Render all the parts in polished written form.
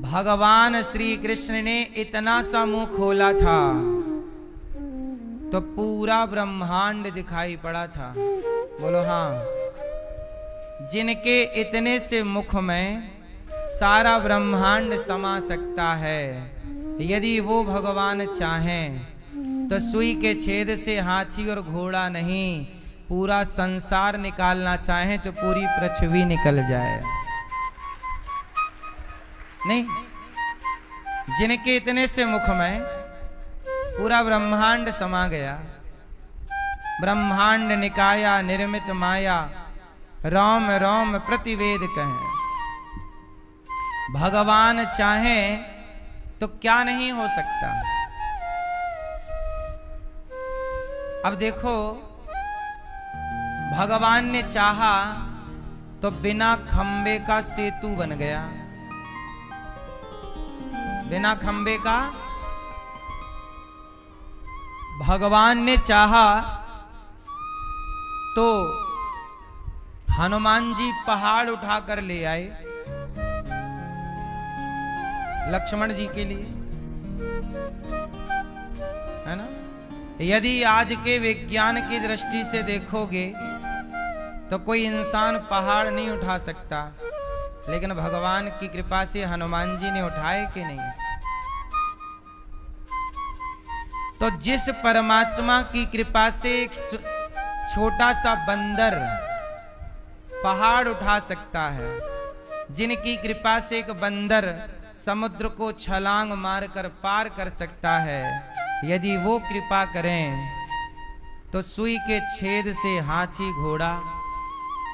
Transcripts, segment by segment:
भगवान श्री कृष्ण ने इतना सा मुंह खोला था तो पूरा ब्रह्मांड दिखाई पड़ा था। बोलो हाँ। जिनके इतने से मुख में सारा ब्रह्मांड समा सकता है, यदि वो भगवान चाहें तो सुई के छेद से हाथी और घोड़ा नहीं, पूरा संसार निकालना चाहें तो पूरी पृथ्वी निकल जाए। नहीं, जिनके इतने से मुख में पूरा ब्रह्मांड समा गया। ब्रह्मांड निकाया निर्मित माया, रोम रोम प्रतिवेद कहें। भगवान चाहें तो क्या नहीं हो सकता। अब देखो, भगवान ने चाहा तो बिना खंबे का सेतु बन गया। बिना खंबे का भगवान ने चाहा तो हनुमान जी पहाड़ उठाकर ले आए लक्ष्मण जी के लिए, है ना। यदि आज के विज्ञान की दृष्टि से देखोगे तो कोई इंसान पहाड़ नहीं उठा सकता, लेकिन भगवान की कृपा से हनुमान जी ने उठाए कि नहीं। तो जिस परमात्मा की कृपा से एक छोटा सा बंदर पहाड़ उठा सकता है, जिनकी कृपा से एक बंदर समुद्र को छलांग मारकर पार कर सकता है, यदि वो कृपा करें तो सुई के छेद से हाथी घोड़ा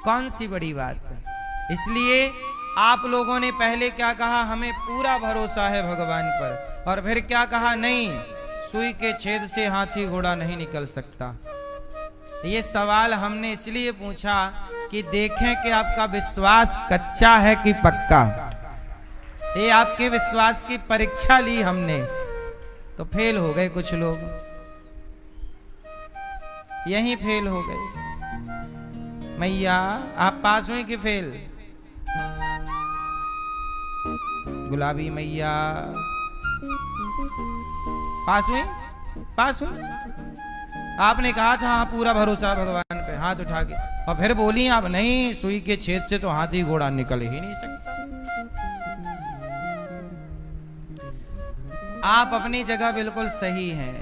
कौन सी बड़ी बात है। इसलिए आप लोगों ने पहले क्या कहा, हमें पूरा भरोसा है भगवान पर, और फिर क्या कहा, नहीं, सुई के छेद से हाथी घोड़ा नहीं निकल सकता। ये सवाल हमने इसलिए पूछा कि देखें कि आपका विश्वास कच्चा है कि पक्का। ये आपके विश्वास की परीक्षा ली हमने, तो फेल हो गए कुछ लोग, यहीं फेल हो गए। मैया आप पास हुए कि फेल? गुलाबी मैया पास हुए? पास हुए? आपने कहा था हाँ पूरा भरोसा भगवान पे, हाथ उठा के, और फिर बोली आप नहीं, सुई के छेद से तो हाथी घोड़ा निकल ही नहीं सकता। आप अपनी जगह बिल्कुल सही हैं,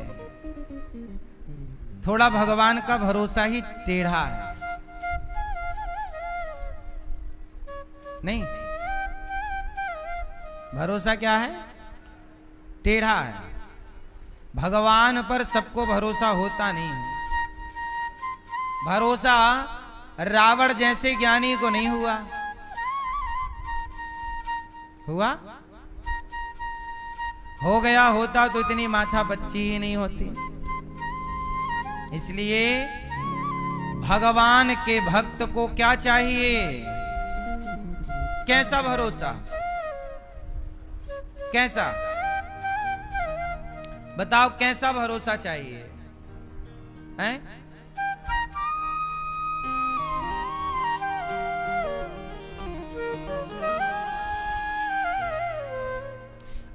थोड़ा भगवान का भरोसा ही टेढ़ा है। नहीं, भरोसा क्या है? टेढ़ा है। भगवान पर सबको भरोसा होता नहीं है। भरोसा रावण जैसे ज्ञानी को नहीं हुआ। हुआ? हो गया होता तो इतनी माछा बच्ची ही नहीं होती। इसलिए भगवान के भक्त को क्या चाहिए? कैसा भरोसा? कैसा? बताओ, कैसा भरोसा चाहिए? हैं?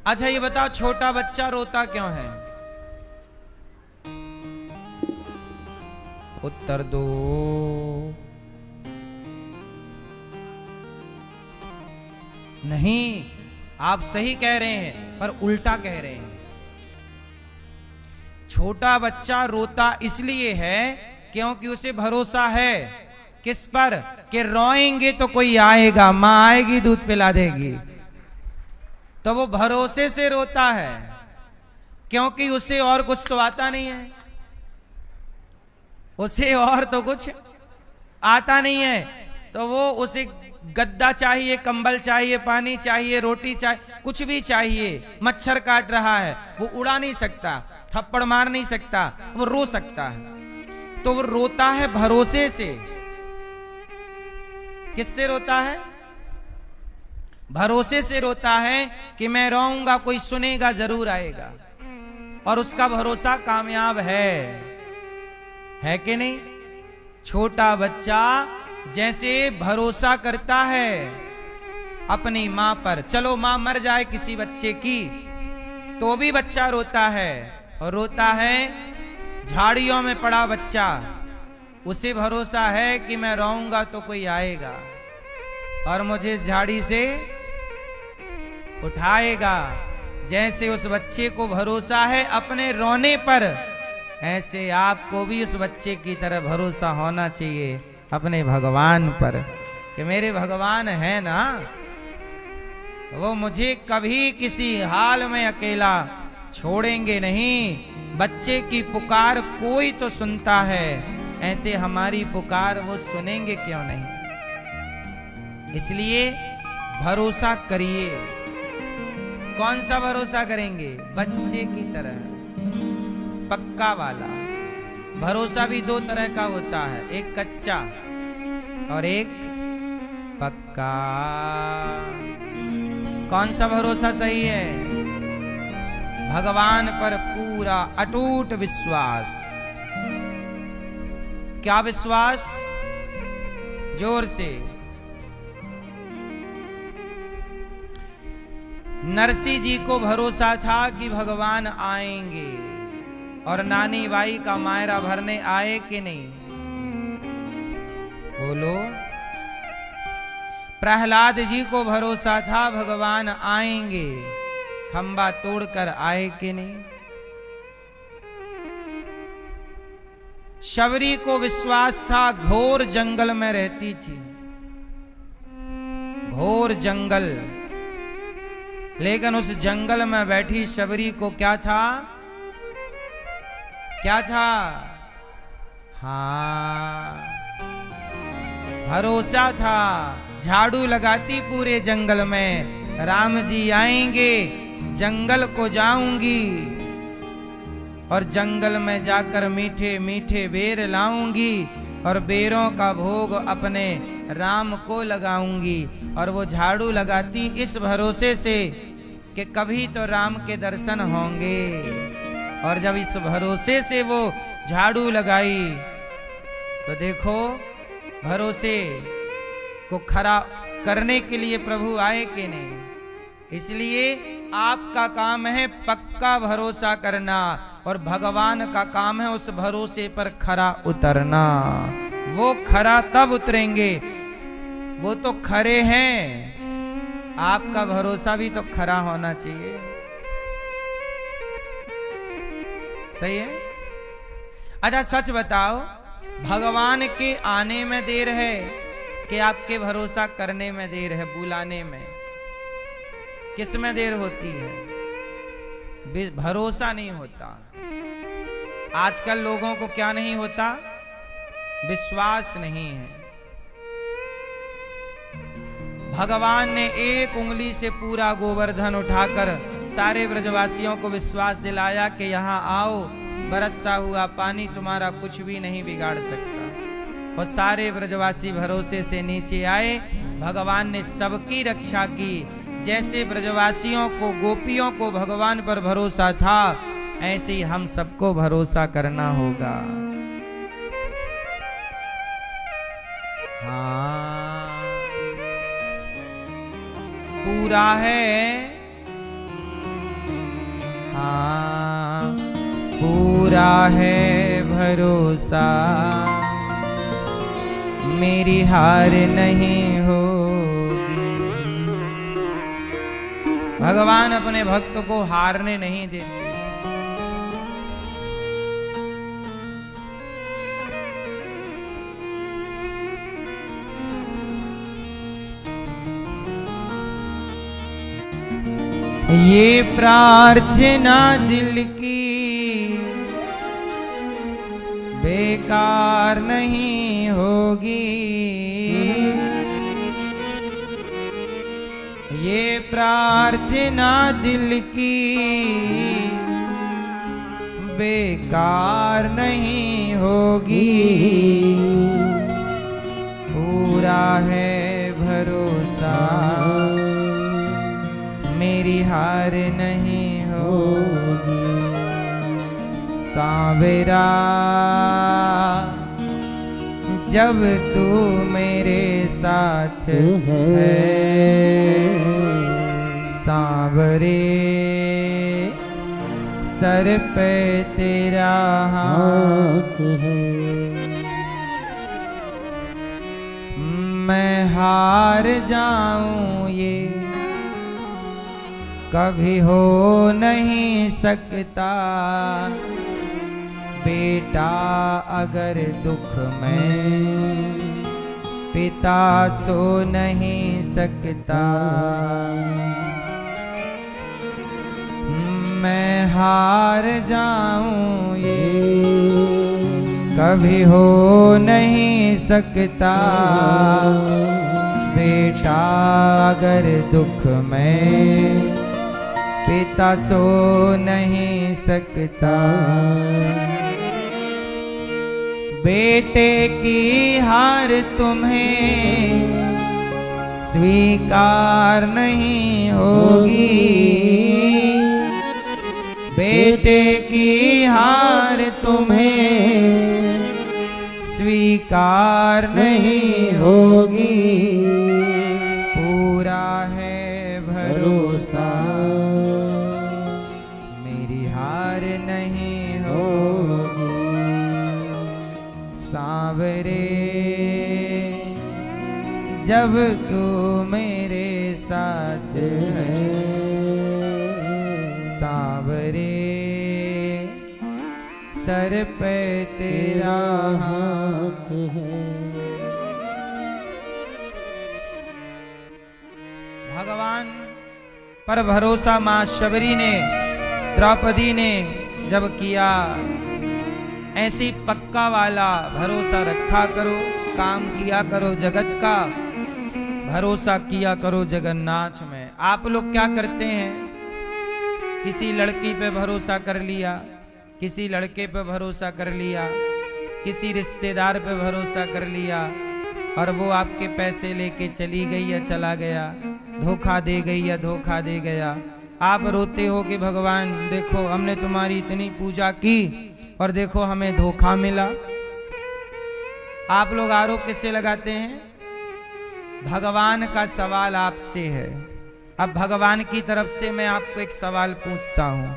अच्छा ये बताओ, छोटा बच्चा रोता क्यों है? उत्तर दो। नहीं, आप सही कह रहे हैं पर उल्टा कह रहे हैं। छोटा बच्चा रोता इसलिए है क्योंकि उसे भरोसा है किस पर? कि रोएंगे तो कोई आएगा, मां आएगी दूध पिला देगी। तो वो भरोसे से रोता है, क्योंकि उसे और कुछ तो आता नहीं है, उसे और तो कुछ आता नहीं है। तो वो उसे गद्दा चाहिए, कंबल चाहिए, पानी चाहिए, रोटी चाहिए, कुछ भी चाहिए। मच्छर काट रहा है, वो उड़ा नहीं सकता, थप्पड़ मार नहीं सकता, वो रो सकता है। तो वो रोता है भरोसे से। किससे रोता है? भरोसे से रोता है कि मैं रोऊंगा कोई सुनेगा, जरूर आएगा, और उसका भरोसा कामयाब है कि नहीं? छोटा बच्चा जैसे भरोसा करता है अपनी माँ पर। चलो माँ मर जाए किसी बच्चे की तो भी बच्चा रोता है, और रोता है झाड़ियों में पड़ा बच्चा, उसे भरोसा है कि मैं रोऊंगा तो कोई आएगा और मुझे झाड़ी से उठाएगा। जैसे उस बच्चे को भरोसा है अपने रोने पर, ऐसे आपको भी उस बच्चे की तरह भरोसा होना चाहिए अपने भगवान पर, कि मेरे भगवान है ना, वो मुझे कभी किसी हाल में अकेला छोड़ेंगे नहीं। बच्चे की पुकार कोई तो सुनता है, ऐसे हमारी पुकार वो सुनेंगे क्यों नहीं। इसलिए भरोसा करिए। कौन सा भरोसा करेंगे? बच्चे की तरह, पक्का वाला। भरोसा भी दो तरह का होता है, एक कच्चा और एक पक्का। कौन सा भरोसा सही है? भगवान पर पूरा अटूट विश्वास। क्या विश्वास? जोर से। नरसिंह जी को भरोसा था कि भगवान आएंगे, और नानी बाई का मायरा भरने आए कि नहीं? बोलो। प्रहलाद जी को भरोसा था भगवान आएंगे, खंबा तोड़कर आए कि नहीं? शबरी को विश्वास था, घोर जंगल में रहती थी, घोर जंगल, लेकिन उस जंगल में बैठी शबरी को क्या था? क्या था? हाँ, भरोसा था। झाड़ू लगाती पूरे जंगल में, राम जी आएंगे, जंगल को जाऊंगी और जंगल में जाकर मीठे मीठे बेर लाऊंगी और बेरों का भोग अपने राम को लगाऊंगी। और वो झाड़ू लगाती इस भरोसे से कि कभी तो राम के दर्शन होंगे। और जब इस भरोसे से वो झाड़ू लगाई तो देखो, भरोसे को खरा करने के लिए प्रभु आए कि नहीं। इसलिए आपका काम है पक्का भरोसा करना, और भगवान का काम है उस भरोसे पर खरा उतरना। वो खरा तब उतरेंगे, वो तो खरे हैं। आपका भरोसा भी तो खरा होना चाहिए। सही है? अच्छा सच बताओ, भगवान के आने में देर है कि आपके भरोसा करने में देर है? बुलाने में किस में देर होती है? भरोसा नहीं होता। आजकल लोगों को क्या नहीं होता? विश्वास नहीं है। भगवान ने एक उंगली से पूरा गोवर्धन उठाकर सारे ब्रजवासियों को विश्वास दिलाया कि यहाँ आओ, बरसता हुआ पानी तुम्हारा कुछ भी नहीं बिगाड़ सकता। और सारे ब्रजवासी भरोसे से नीचे आए। भगवान ने सबकी रक्षा की। जैसे ब्रजवासियों को, गोपियों को भगवान पर भरोसा था, ऐसे ही हम सबको भरोसा करना होगा। हाँ, पूरा है। हाँ, पूरा है भरोसा, मेरी हार नहीं होगी। भगवान अपने भक्त को हारने नहीं देते। ये प्रार्थना दिल की बेकार नहीं होगी, ये प्रार्थना दिल की बेकार नहीं होगी। पूरा है भरोसा, मेरी हार नहीं होगी। सांवरा जब तू मेरे साथ है सांवरे सर पे तेरा हाथ है। मैं हार जाऊं ये कभी हो नहीं सकता, बेटा अगर दुख में पिता सो नहीं सकता। मैं हार जाऊं ये कभी हो नहीं सकता, बेटा अगर दुख में पिता सो नहीं सकता। बेटे की हार तुम्हें स्वीकार नहीं होगी, बेटे की हार तुम्हें स्वीकार नहीं होगी। पूरा है भरोसा मेरी हार नहीं होगी। सांवरे जब तू मेरे साथ है, सांवरे सर पे तेरा हाथ है। भगवान पर भरोसा मां शबरी ने, द्रौपदी ने जब किया, ऐसी पक्का वाला भरोसा रखा करो, काम किया करो, जगत का भरोसा किया करो जगन्नाथ में। आप लोग क्या करते हैं, किसी लड़की पे भरोसा कर लिया, किसी लड़के पे भरोसा कर लिया, किसी रिश्तेदार पे भरोसा कर लिया, और वो आपके पैसे लेके चली गई या चला गया, धोखा दे गई या धोखा दे गया। आप रोते हो कि भगवान देखो हमने तुम्हारी इतनी पूजा की और देखो हमें धोखा मिला। आप लोग आरोप किससे लगाते हैं? भगवान का सवाल आपसे है। अब भगवान की तरफ से मैं आपको एक सवाल पूछता हूं,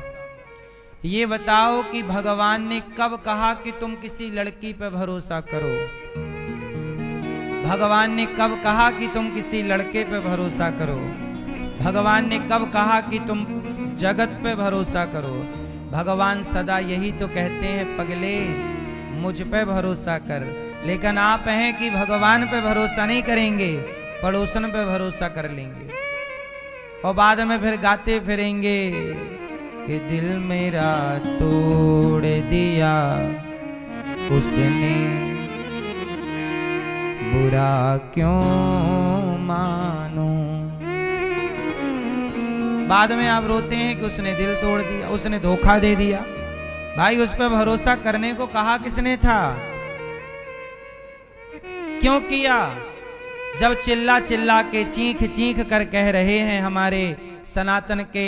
ये बताओ कि भगवान ने कब कहा कि तुम किसी लड़की पर भरोसा करो? भगवान ने कब कहा कि तुम किसी लड़के पे भरोसा करो? भगवान ने कब कहा कि तुम जगत पे भरोसा करो? भगवान सदा यही तो कहते हैं, पगले मुझ पे भरोसा कर। लेकिन आप हैं कि भगवान पे भरोसा नहीं करेंगे, पड़ोसन पे भरोसा कर लेंगे और बाद में फिर गाते फिरेंगे कि दिल मेरा तोड़ दिया उसने, बुरा क्यों मानूं। बाद में आप रोते हैं कि उसने दिल तोड़ दिया, उसने धोखा दे दिया। भाई उस पर भरोसा करने को कहा किसने था? क्यों किया? जब चिल्ला चिल्ला के चीख चीख कर कह रहे हैं हमारे सनातन के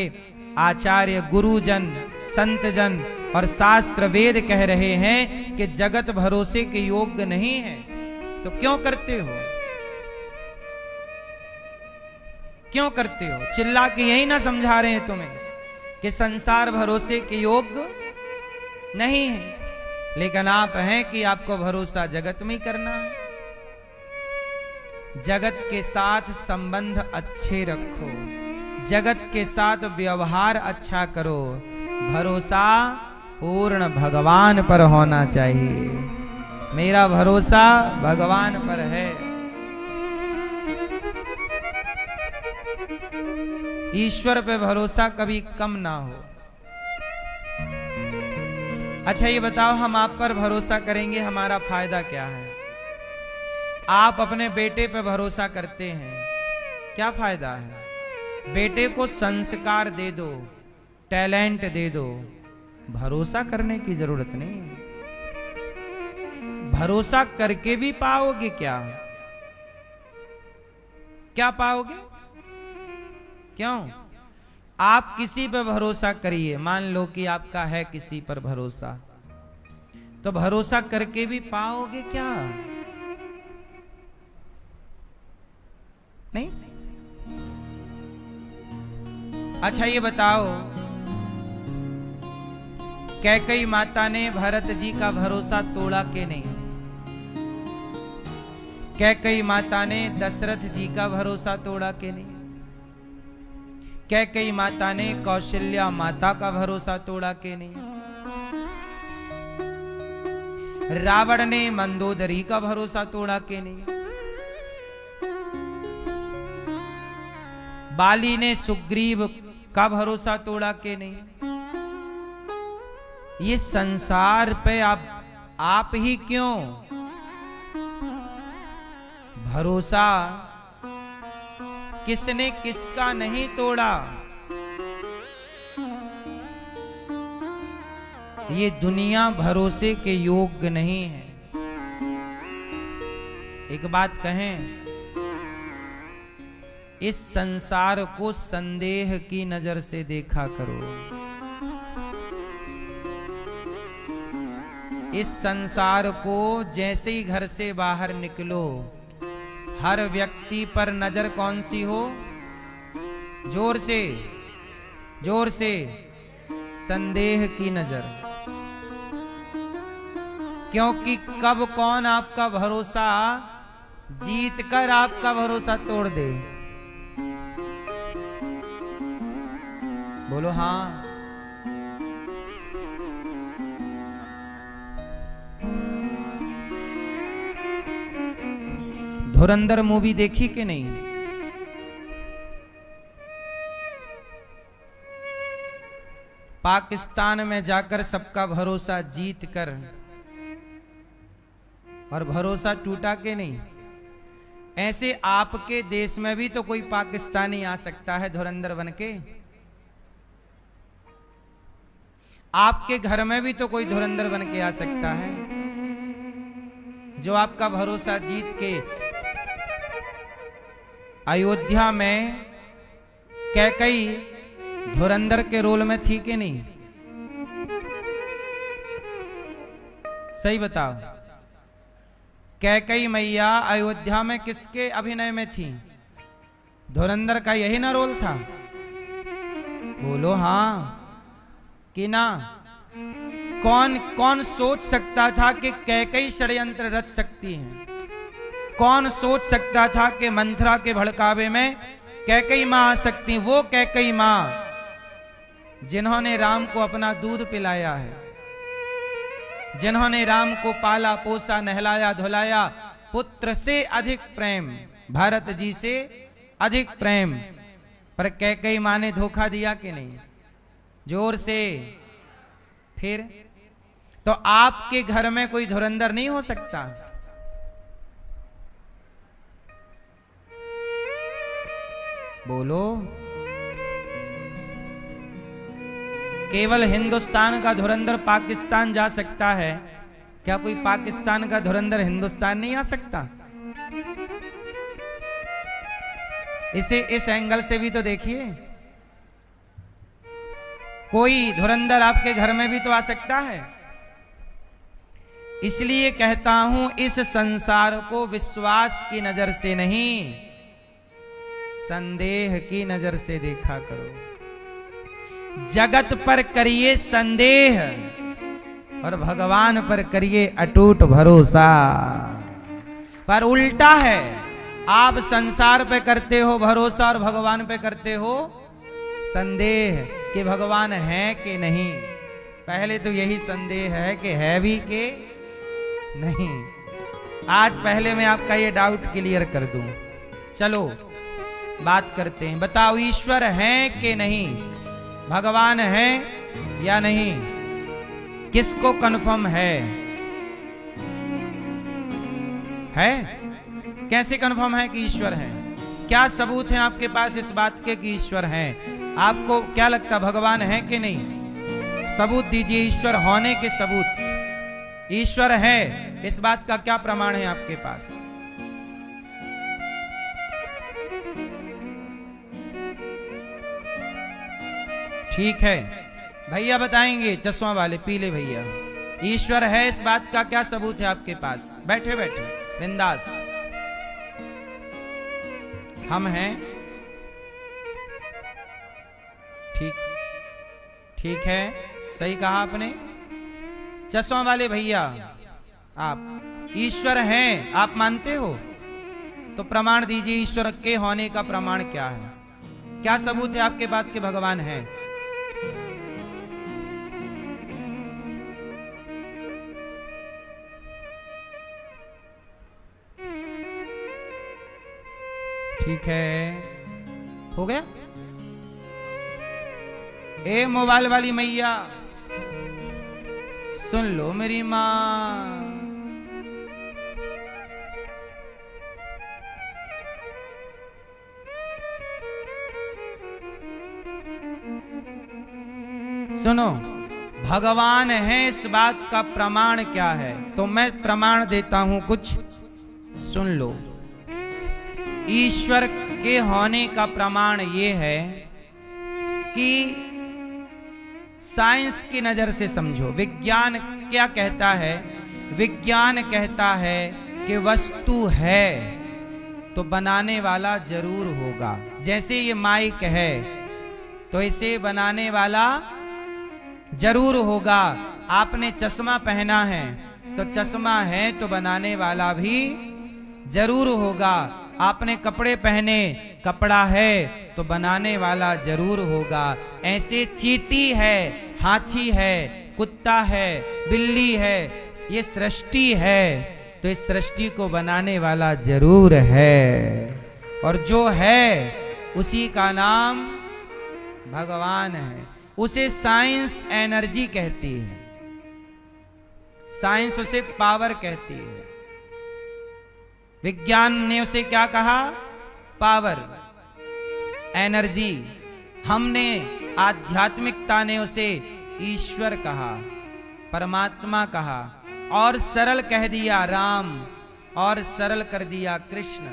आचार्य गुरुजन संतजन और शास्त्र वेद कह रहे हैं कि जगत भरोसे के योग्य नहीं है, तो क्यों करते हो? क्यों करते हो? चिल्ला के यही ना समझा रहे हैं तुम्हें कि संसार भरोसे के योग्य नहीं है, लेकिन आप हैं कि आपको भरोसा जगत में ही करना है। जगत के साथ संबंध अच्छे रखो, जगत के साथ व्यवहार अच्छा करो, भरोसा पूर्ण भगवान पर होना चाहिए। मेरा भरोसा भगवान पर है। ईश्वर पे भरोसा कभी कम ना हो। अच्छा ये बताओ, हम आप पर भरोसा करेंगे, हमारा फायदा क्या है? आप अपने बेटे पे भरोसा करते हैं, क्या फायदा है? बेटे को संस्कार दे दो, टैलेंट दे दो, भरोसा करने की जरूरत नहीं है। भरोसा करके भी पाओगे क्या? क्या पाओगे? क्यों? आप किसी पर भरोसा करिए, मान लो कि आपका है किसी पर भरोसा, तो भरोसा करके भी पाओगे क्या? नहीं। अच्छा ये बताओ, कैकेयी माता ने भरत जी का भरोसा तोड़ा कि नहीं? कैकेयी माता ने दशरथ जी का भरोसा तोड़ा कि नहीं? कैकेयी माता ने कौशल्या माता का भरोसा तोड़ा कि नहीं? रावण ने मंदोदरी का भरोसा तोड़ा कि नहीं? बाली ने सुग्रीव का भरोसा तोड़ा कि नहीं? ये संसार पे आप ही क्यों भरोसा किसने किसका नहीं तोड़ा? ये दुनिया भरोसे के योग्य नहीं है। एक बात कहें, इस संसार को संदेह की नजर से देखा करो। इस संसार को जैसे ही घर से बाहर निकलो, हर व्यक्ति पर नजर कौन सी हो? जोर से संदेह की नजर। क्योंकि कब कौन आपका भरोसा जीत कर आपका भरोसा तोड़ दे। बोलो हाँ। धुरंधर मूवी देखी कि नहीं? पाकिस्तान में जाकर सबका भरोसा जीत कर और भरोसा टूटा कि नहीं? ऐसे आपके देश में भी तो कोई पाकिस्तानी आ सकता है धुरंधर बन के। आपके घर में भी तो कोई धुरंधर बन के आ सकता है, जो आपका भरोसा जीत के अयोध्या में कैकेयी धुरंधर के रोल में थी कि नहीं? सही बताओ, कैकेयी मैया अयोध्या में किसके अभिनय में थी? धुरंधर का यही ना रोल था? बोलो हाँ कि ना? कौन कौन सोच सकता था कि कैकेयी षड्यंत्र रच सकती हैं? कौन सोच सकता था कि मंथरा के भड़कावे में कैकेयी मां आ सकती? वो कैकेयी मां जिन्होंने राम को अपना दूध पिलाया है, जिन्होंने राम को पाला पोसा नहलाया धुलाया, पुत्र से अधिक प्रेम, भरत जी से अधिक प्रेम, पर कैकेयी मां ने धोखा दिया कि नहीं? जोर से। फिर तो आपके घर में कोई धुरंधर नहीं हो सकता? बोलो। केवल हिंदुस्तान का धुरंधर पाकिस्तान जा सकता है, क्या कोई पाकिस्तान का धुरंधर हिंदुस्तान नहीं आ सकता? इसे इस एंगल से भी तो देखिए, कोई धुरंधर आपके घर में भी तो आ सकता है। इसलिए कहता हूं, इस संसार को विश्वास की नजर से नहीं, संदेह की नजर से देखा करो। जगत पर करिए संदेह और भगवान पर करिए अटूट भरोसा। पर उल्टा है, आप संसार पे करते हो भरोसा और भगवान पे करते हो संदेह कि भगवान है कि नहीं। पहले तो यही संदेह है कि है भी कि नहीं। आज पहले मैं आपका ये डाउट क्लियर कर दूं। चलो बात करते हैं। बताओ, ईश्वर है कि नहीं? भगवान है या नहीं? किसको कन्फर्म है? कैसे कन्फर्म है कि ईश्वर है? क्या सबूत है आपके पास इस बात के कि ईश्वर है? आपको क्या लगता, भगवान है कि नहीं? सबूत दीजिए, ईश्वर होने के सबूत। ईश्वर है इस बात का क्या प्रमाण है आपके पास? ठीक है, भैया बताएंगे, चश्मा वाले पीले भैया। ईश्वर है इस बात का क्या सबूत है आपके पास? बैठे बैठे बिंदास। हम हैं। ठीक है, सही कहा आपने। चश्मा वाले भैया, आप ईश्वर हैं, आप मानते हो? तो प्रमाण दीजिए, ईश्वर के होने का प्रमाण क्या है? क्या सबूत है आपके पास कि भगवान है? ठीक है, हो गया। ए मोबाइल वाली मैया, सुन लो मेरी मां। सुनो, भगवान है इस बात का प्रमाण क्या है? तो मैं प्रमाण देता हूं, कुछ सुन लो। ईश्वर के होने का प्रमाण ये है कि साइंस की नजर से समझो। विज्ञान क्या कहता है? विज्ञान कहता है कि वस्तु है तो बनाने वाला जरूर होगा। जैसे ये माइक है तो इसे बनाने वाला जरूर होगा। आपने चश्मा पहना है तो चश्मा है तो बनाने वाला भी जरूर होगा। आपने कपड़े पहने, कपड़ा है तो बनाने वाला जरूर होगा। ऐसे चींटी है, हाथी है, कुत्ता है, बिल्ली है, ये सृष्टि है तो इस सृष्टि को बनाने वाला जरूर है। और जो है उसी का नाम भगवान है। उसे साइंस एनर्जी कहती है, साइंस उसे पावर कहती है। विज्ञान ने उसे क्या कहा? Power, energy. हमने, आध्यात्मिकता ने उसे ईश्वर कहा, परमात्मा कहा, और सरल कह दिया राम, और सरल कर दिया कृष्ण।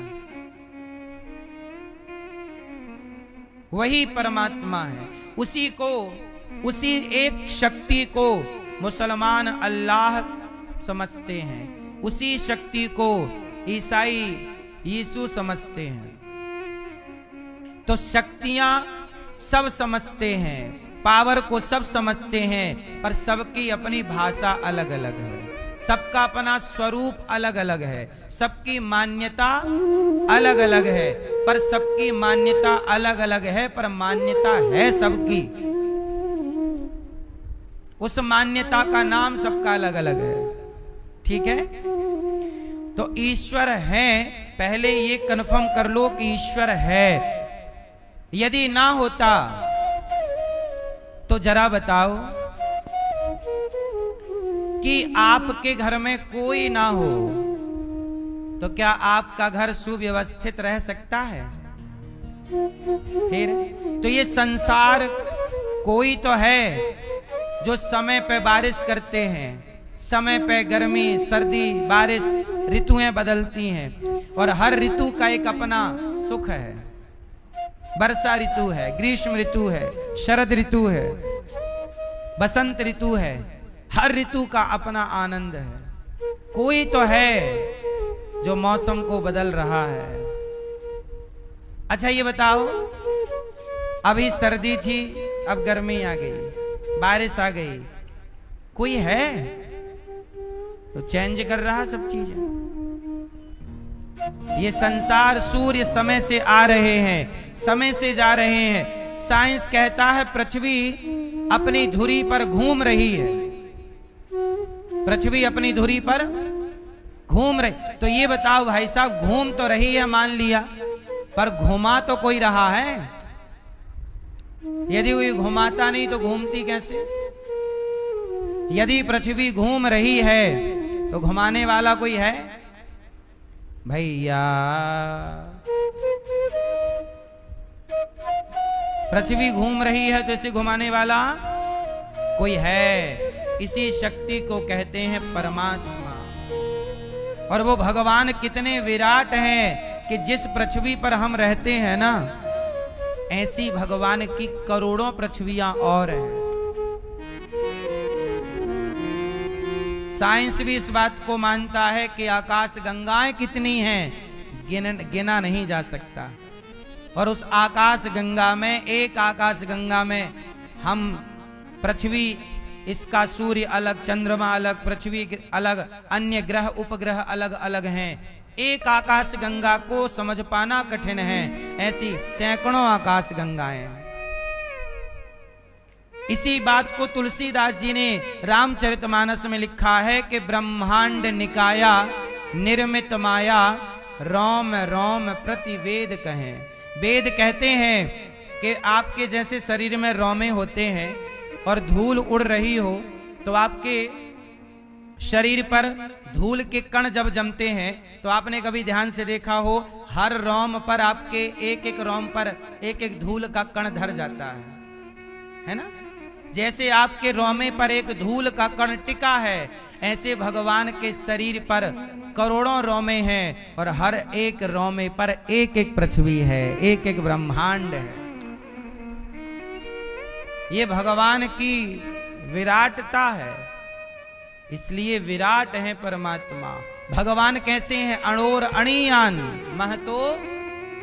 वही परमात्मा है। उसी को, उसी एक शक्ति को मुसलमान अल्लाह समझते हैं, उसी शक्ति को ईसाई यीशु समझते हैं। तो शक्तियां सब समझते हैं, पावर को सब समझते हैं, पर सबकी अपनी भाषा अलग अलग है, सबका अपना स्वरूप अलग अलग है, सबकी मान्यता अलग अलग है। पर सबकी मान्यता अलग अलग है, पर मान्यता है सबकी। उस मान्यता का नाम सबका अलग अलग है। ठीक है, तो ईश्वर है, पहले ये कन्फर्म कर लो कि ईश्वर है। यदि ना होता तो जरा बताओ कि आपके घर में कोई ना हो तो क्या आपका घर सुव्यवस्थित रह सकता है? फिर तो ये संसार, कोई तो है जो समय पे बारिश करते हैं, समय पे गर्मी, सर्दी, बारिश, ऋतुएं बदलती हैं, और हर ऋतु का एक अपना सुख है। वर्षा ऋतु है, ग्रीष्म ऋतु है, शरद ऋतु है, बसंत ऋतु है, हर ऋतु का अपना आनंद है। कोई तो है जो मौसम को बदल रहा है। अच्छा ये बताओ, अभी सर्दी थी, अब गर्मी आ गई, बारिश आ गई, कोई है तो चेंज कर रहा सब चीजें। ये संसार, सूर्य समय से आ रहे हैं, समय से जा रहे हैं। साइंस कहता है पृथ्वी अपनी धुरी पर घूम रही है, पृथ्वी अपनी धुरी पर घूम रही। तो ये बताओ भाई साहब, घूम तो रही है मान लिया, पर घुमा तो कोई रहा है? यदि कोई घुमाता नहीं तो घूमती कैसे? यदि पृथ्वी घूम रही है तो घुमाने वाला कोई है? भैया, पृथ्वी घूम रही है तो इसे घुमाने वाला कोई है। इसी शक्ति को कहते हैं परमात्मा। और वो भगवान कितने विराट हैं कि जिस पृथ्वी पर हम रहते हैं ना, ऐसी भगवान की करोड़ों पृथ्वियां और हैं। साइंस भी इस बात को मानता है कि आकाश गंगाएं कितनी हैं, गिना नहीं जा सकता। और उस आकाश गंगा में, एक आकाश गंगा में हम पृथ्वी, इसका सूर्य अलग, चंद्रमा अलग, पृथ्वी अलग, अन्य ग्रह उपग्रह अलग अलग हैं। एक आकाश गंगा को समझ पाना कठिन है, ऐसी सैकड़ों आकाश गंगाएं। इसी बात को तुलसीदास जी ने रामचरितमानस में लिखा है कि ब्रह्मांड निकाया निर्मित माया, रोम रोम प्रति वेद कहें। वेद कहते हैं कि आपके जैसे शरीर में रोमे होते हैं और धूल उड़ रही हो तो आपके शरीर पर धूल के कण जब जमते हैं तो आपने कभी ध्यान से देखा हो, हर रोम पर आपके एक एक रोम पर एक एक धूल का कण धर जाता है ना। जैसे आपके रोमे पर एक धूल का कण टिका है, ऐसे भगवान के शरीर पर करोड़ों रोमे हैं और हर एक रोमे पर एक एक पृथ्वी है, एक एक ब्रह्मांड है। ये भगवान की विराटता है, इसलिए विराट है परमात्मा। भगवान कैसे हैं? अणोर अणियान महतो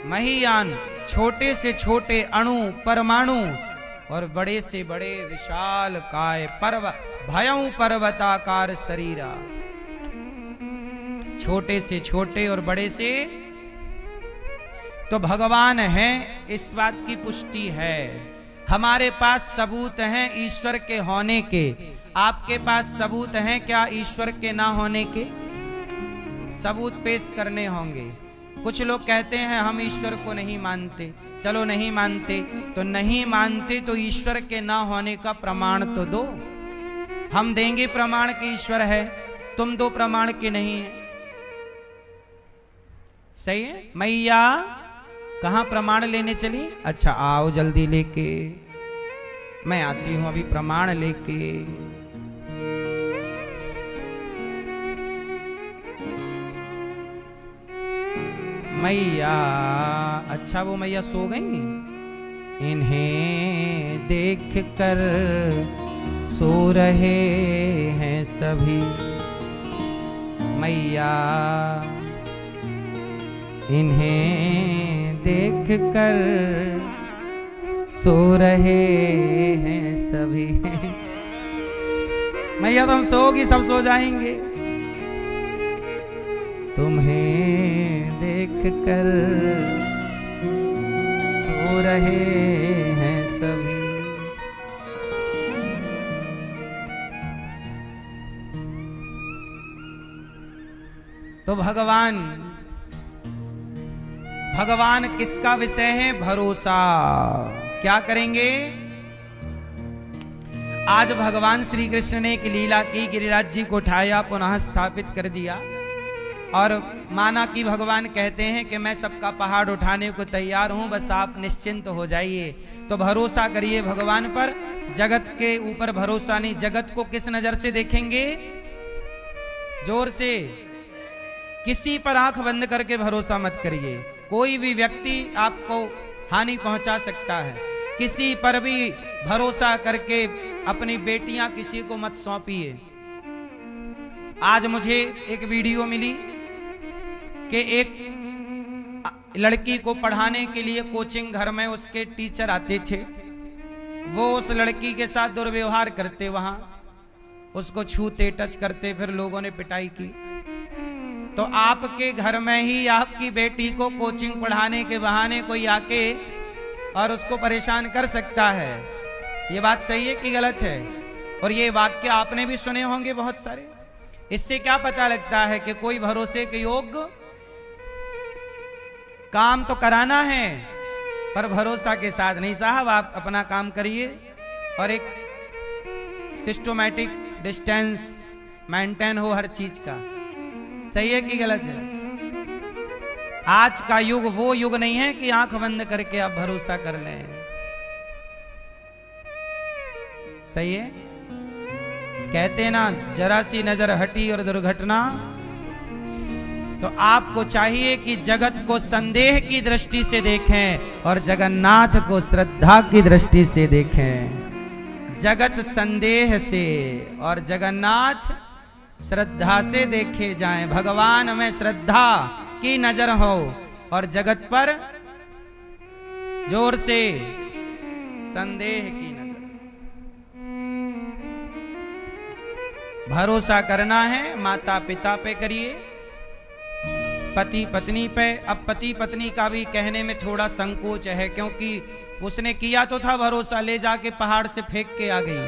महीयान, छोटे से छोटे अणु परमाणु और बड़े से बड़े विशाल काय भयं पर्वताकार शरीरा। छोटे से छोटे और बड़े से, तो भगवान है, इस बात की पुष्टि है। हमारे पास सबूत हैं ईश्वर के होने के, आपके पास सबूत हैं क्या ईश्वर के ना होने के? सबूत पेश करने होंगे। कुछ लोग कहते हैं हम ईश्वर को नहीं मानते। चलो नहीं मानते तो नहीं मानते, तो ईश्वर के ना होने का प्रमाण तो दो। हम देंगे प्रमाण कि ईश्वर है, तुम दो प्रमाण के नहीं है। सही है मैया? कहां प्रमाण लेने चली? अच्छा आओ जल्दी लेके, मैं आती हूं अभी प्रमाण लेके। मैया, अच्छा वो मैया सो गई? इन्हें देख कर सो रहे हैं सभी। मैया, इन्हें देख कर सो रहे हैं सभी। मैया तुम सोओगी, सब सो जाएंगे। तुम्हें देख कर सो रहे हैं सभी। तो भगवान किसका विषय है? भरोसा। क्या करेंगे? आज भगवान श्री कृष्ण ने एक लीला की, गिरिराज जी को उठाया, पुनः स्थापित कर दिया और माना कि भगवान कहते हैं कि मैं सबका पहाड़ उठाने को तैयार हूं, बस आप निश्चिंत हो जाइए। तो भरोसा करिए भगवान पर, जगत के ऊपर भरोसा नहीं। जगत को किस नजर से देखेंगे? जोर से। किसी पर आंख बंद करके भरोसा मत करिए। कोई भी व्यक्ति आपको हानि पहुंचा सकता है। किसी पर भी भरोसा करके अपनी बेटियां किसी को मत सौंपिए। आज मुझे एक वीडियो मिली कि एक लड़की को पढ़ाने के लिए कोचिंग घर में उसके टीचर आते थे। वो उस लड़की के साथ दुर्व्यवहार करते, वहां उसको छूते, टच करते, फिर लोगों ने पिटाई की। तो आपके घर में ही आपकी बेटी को कोचिंग पढ़ाने के बहाने कोई आके और उसको परेशान कर सकता है। ये बात सही है कि गलत है? और ये वाक्य आपने भी सुने होंगे बहुत सारे। इससे क्या पता लगता है कि कोई भरोसे के योग्य काम तो कराना है, पर भरोसा के साथ नहीं। साहब आप अपना काम करिए और एक सिस्टमैटिक डिस्टेंस मेंटेन हो हर चीज का। सही है कि गलत है? आज का युग वो युग नहीं है कि आंख बंद करके आप भरोसा कर लें। सही है? कहते ना, जरा सी नजर हटी और दुर्घटना। तो आपको चाहिए कि जगत को संदेह की दृष्टि से देखें और जगन्नाथ को श्रद्धा की दृष्टि से देखें। जगत संदेह से और जगन्नाथ श्रद्धा से देखे जाएं। भगवान में श्रद्धा की नजर हो और जगत पर जोर से संदेह की नजर। भरोसा करना है माता पिता पे करिए, पति पत्नी पे। अब पति पत्नी का भी कहने में थोड़ा संकोच है, क्योंकि उसने किया तो था भरोसा, ले जाके पहाड़ से फेंक के आ गई,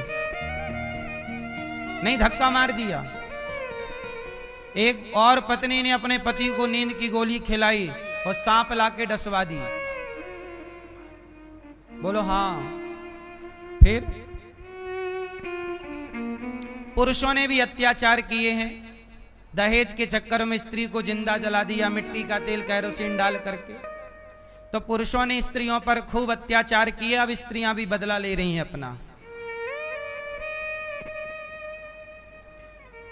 नहीं धक्का मार दिया। एक और पत्नी ने अपने पति को नींद की गोली खिलाई और सांप लाके डसवा दी। बोलो हाँ। फिर पुरुषों ने भी अत्याचार किए हैं, दहेज के चक्कर में स्त्री को जिंदा जला दिया, मिट्टी का तेल कैरोसिन डाल करके। तो पुरुषों ने स्त्रियों पर खूब अत्याचार किए, अब स्त्रियां भी बदला ले रही हैं अपना।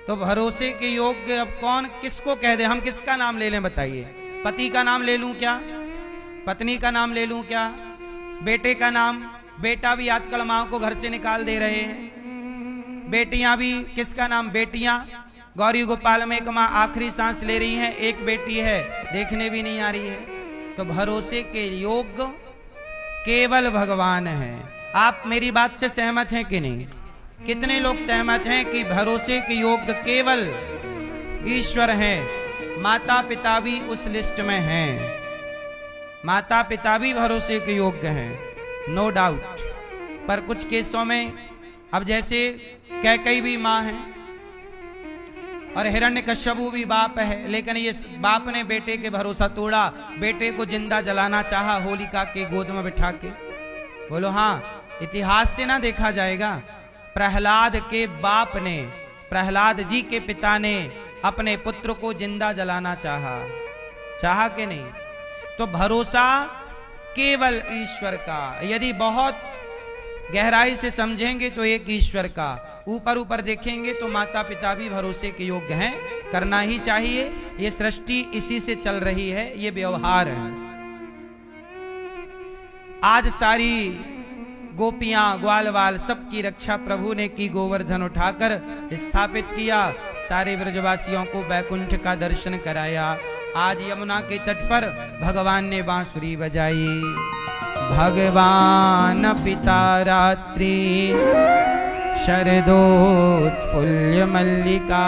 तो भरोसे के योग्य अब कौन किसको कह दे, हम किसका नाम ले लें बताइए? पति का नाम ले लूं क्या? पत्नी का नाम ले लूं क्या? बेटे का नाम? बेटा भी आजकल मां को घर से निकाल दे रहे हैं। बेटियां भी, किसका नाम? बेटियां। गौरी गोपाल में एक मां आखिरी सांस ले रही है, एक बेटी है, देखने भी नहीं आ रही है। तो भरोसे के योग्य केवल भगवान है। आप मेरी बात से सहमत हैं कि नहीं? कितने लोग सहमत हैं कि भरोसे के योग्य केवल ईश्वर हैं? माता पिता भी उस लिस्ट में हैं, माता पिता भी भरोसे के योग्य हैं, नो डाउट। पर कुछ केसों में, अब जैसे कैकई भी मां है और हिरण्यकश्यपु भी बाप है, लेकिन ये बाप ने बेटे के भरोसा तोड़ा, बेटे को जिंदा जलाना चाहा होलिका के गोद में बिठा के। बोलो हाँ। इतिहास से ना देखा जाएगा, प्रहलाद के बाप ने, प्रहलाद जी के पिता ने अपने पुत्र को जिंदा जलाना चाहा कि नहीं? तो भरोसा केवल ईश्वर का। यदि बहुत गहराई से समझेंगे तो एक ईश्वर का, ऊपर ऊपर देखेंगे तो माता पिता भी भरोसे के योग्य हैं, करना ही चाहिए। ये सृष्टि इसी से चल रही है, ये व्यवहार है। आज सारी गोपियां ग्वालवाल सबकी रक्षा प्रभु ने की, गोवर्धन उठाकर स्थापित किया, सारे ब्रजवासियों को वैकुंठ का दर्शन कराया। आज यमुना के तट पर भगवान ने बांसुरी बजाई। भगवान पिता रात्रि शरदोत्फुल्ल मल्लिका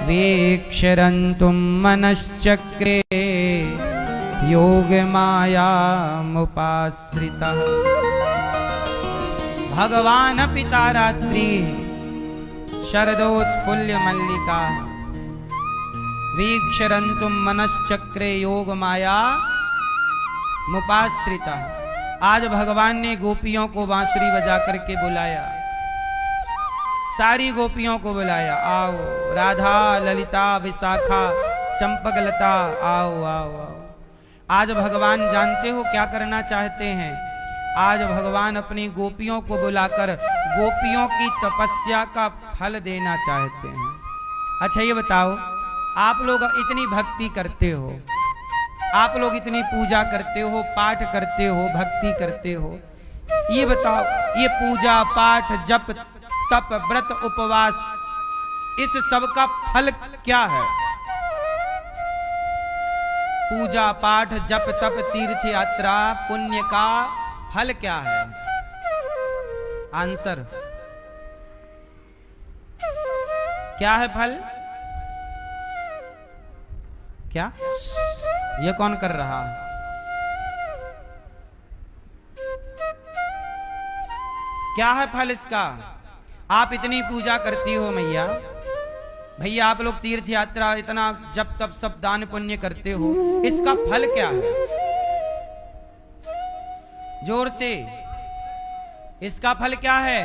वीक्षरन्तुं मनश्चक्रे योग माया मुपाश्रितः। भगवान पिता रात्रि शरदोत्फुल्ल मल्लिका वीक्षरन्तुं मनश्चक्रे योग माया मुपाश्रितः। आज भगवान ने गोपियों को बांसुरी बजा करके बुलाया, सारी गोपियों को बुलाया, आओ राधा ललिता विशाखा चंपकलता, आओ आओ आओ। आज भगवान जानते हो क्या करना चाहते हैं? आज भगवान अपनी गोपियों को बुलाकर गोपियों की तपस्या का फल देना चाहते हैं। अच्छा ये बताओ, आप लोग इतनी भक्ति करते हो, आप लोग इतनी पूजा करते हो, पाठ करते हो, भक्ति करते हो, ये बताओ, ये पूजा पाठ जप तप व्रत उपवास, इस सब का फल क्या है? पूजा पाठ जप तप तीर्थ यात्रा पुण्य का फल क्या है? आंसर क्या है? फल क्या? ये कौन कर रहा है? क्या है फल इसका? आप इतनी पूजा करती हो मैया, भैया आप लोग तीर्थ यात्रा इतना जप तप सब दान पुण्य करते हो, इसका फल क्या है? जोर से, इसका फल क्या है?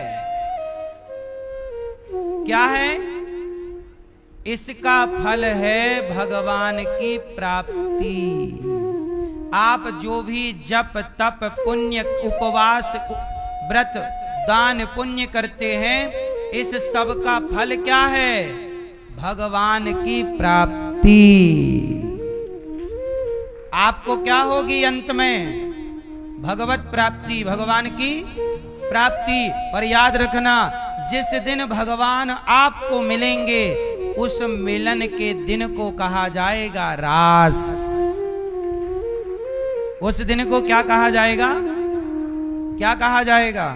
क्या है? इसका फल है भगवान की प्राप्ति। आप जो भी जप तप पुण्य उपवास व्रत दान पुण्य करते हैं, इस सब का फल क्या है? भगवान की प्राप्ति। आपको क्या होगी अंत में? भगवत प्राप्ति, भगवान की प्राप्ति। और याद रखना, जिस दिन भगवान आपको मिलेंगे उस मिलन के दिन को कहा जाएगा रास। उस दिन को क्या कहा जाएगा? क्या कहा जाएगा?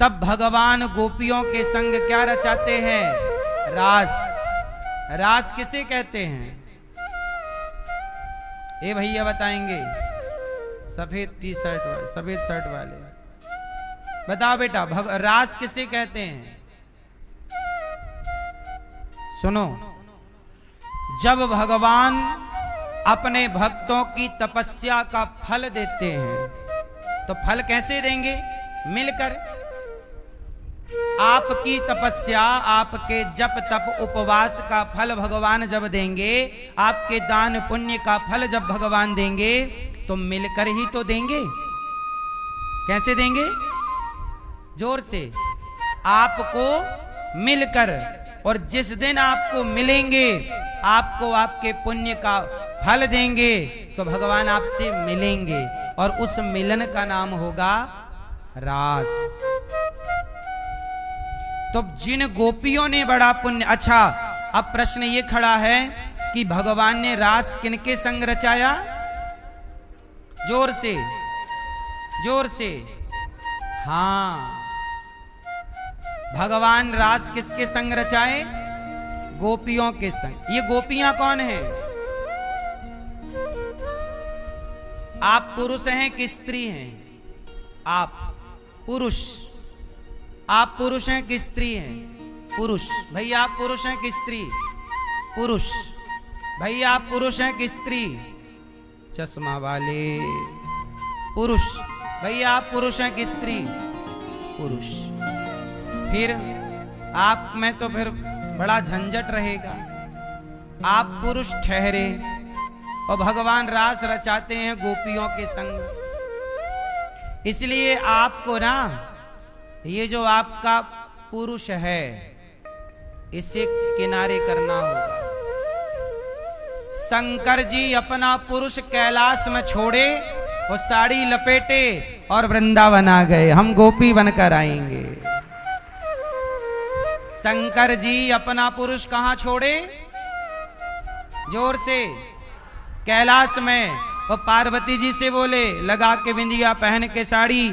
तब भगवान गोपियों के संग क्या रचाते हैं? रास। रास किसे कहते हैं? ये भैया बताएंगे, सफेद टी शर्ट वाले, सफेद शर्ट वाले, बताओ बेटा, रास किसे कहते हैं? सुनो, जब भगवान अपने भक्तों की तपस्या का फल देते हैं, तो फल कैसे देंगे? मिलकर। आपकी तपस्या, आपके जप तप उपवास का फल भगवान जब देंगे, आपके दान पुण्य का फल जब भगवान देंगे, तो मिलकर ही तो देंगे। कैसे देंगे? जोर से, आपको मिलकर। और जिस दिन आपको मिलेंगे, आपको आपके पुण्य का फल देंगे, तो भगवान आपसे मिलेंगे, और उस मिलन का नाम होगा रास। तो जिन गोपियों ने बड़ा पुण्य, अच्छा अब प्रश्न ये खड़ा है कि भगवान ने रास किनके संग रचाया? जोर से, जोर से। हाँ, भगवान रास किसके संग रचाए? गोपियों के संग। ये गोपियां कौन हैं? आप पुरुष हैं कि स्त्री हैं? आप पुरुष। आप पुरुष हैं कि स्त्री हैं? पुरुष। भैया आप पुरुष हैं कि स्त्री? पुरुष। भैया आप पुरुष हैं कि स्त्री? चश्मा वाले पुरुष। भैया आप पुरुष हैं कि स्त्री? पुरुष। फिर आप में तो फिर बड़ा झंझट रहेगा। आप पुरुष ठहरे और भगवान रास रचाते हैं गोपियों के संग। इसलिए आपको ना, ये जो आपका पुरुष है, इसे किनारे करना होगा। शंकर जी अपना पुरुष कैलाश में छोड़े, वो साड़ी लपेटे और वृंदावन आ गए। हम गोपी बनकर आएंगे। शंकर जी अपना पुरुष कहां छोड़े? जोर से, कैलाश में। वो पार्वती जी से बोले, लगा के बिंदिया, पहन के साड़ी,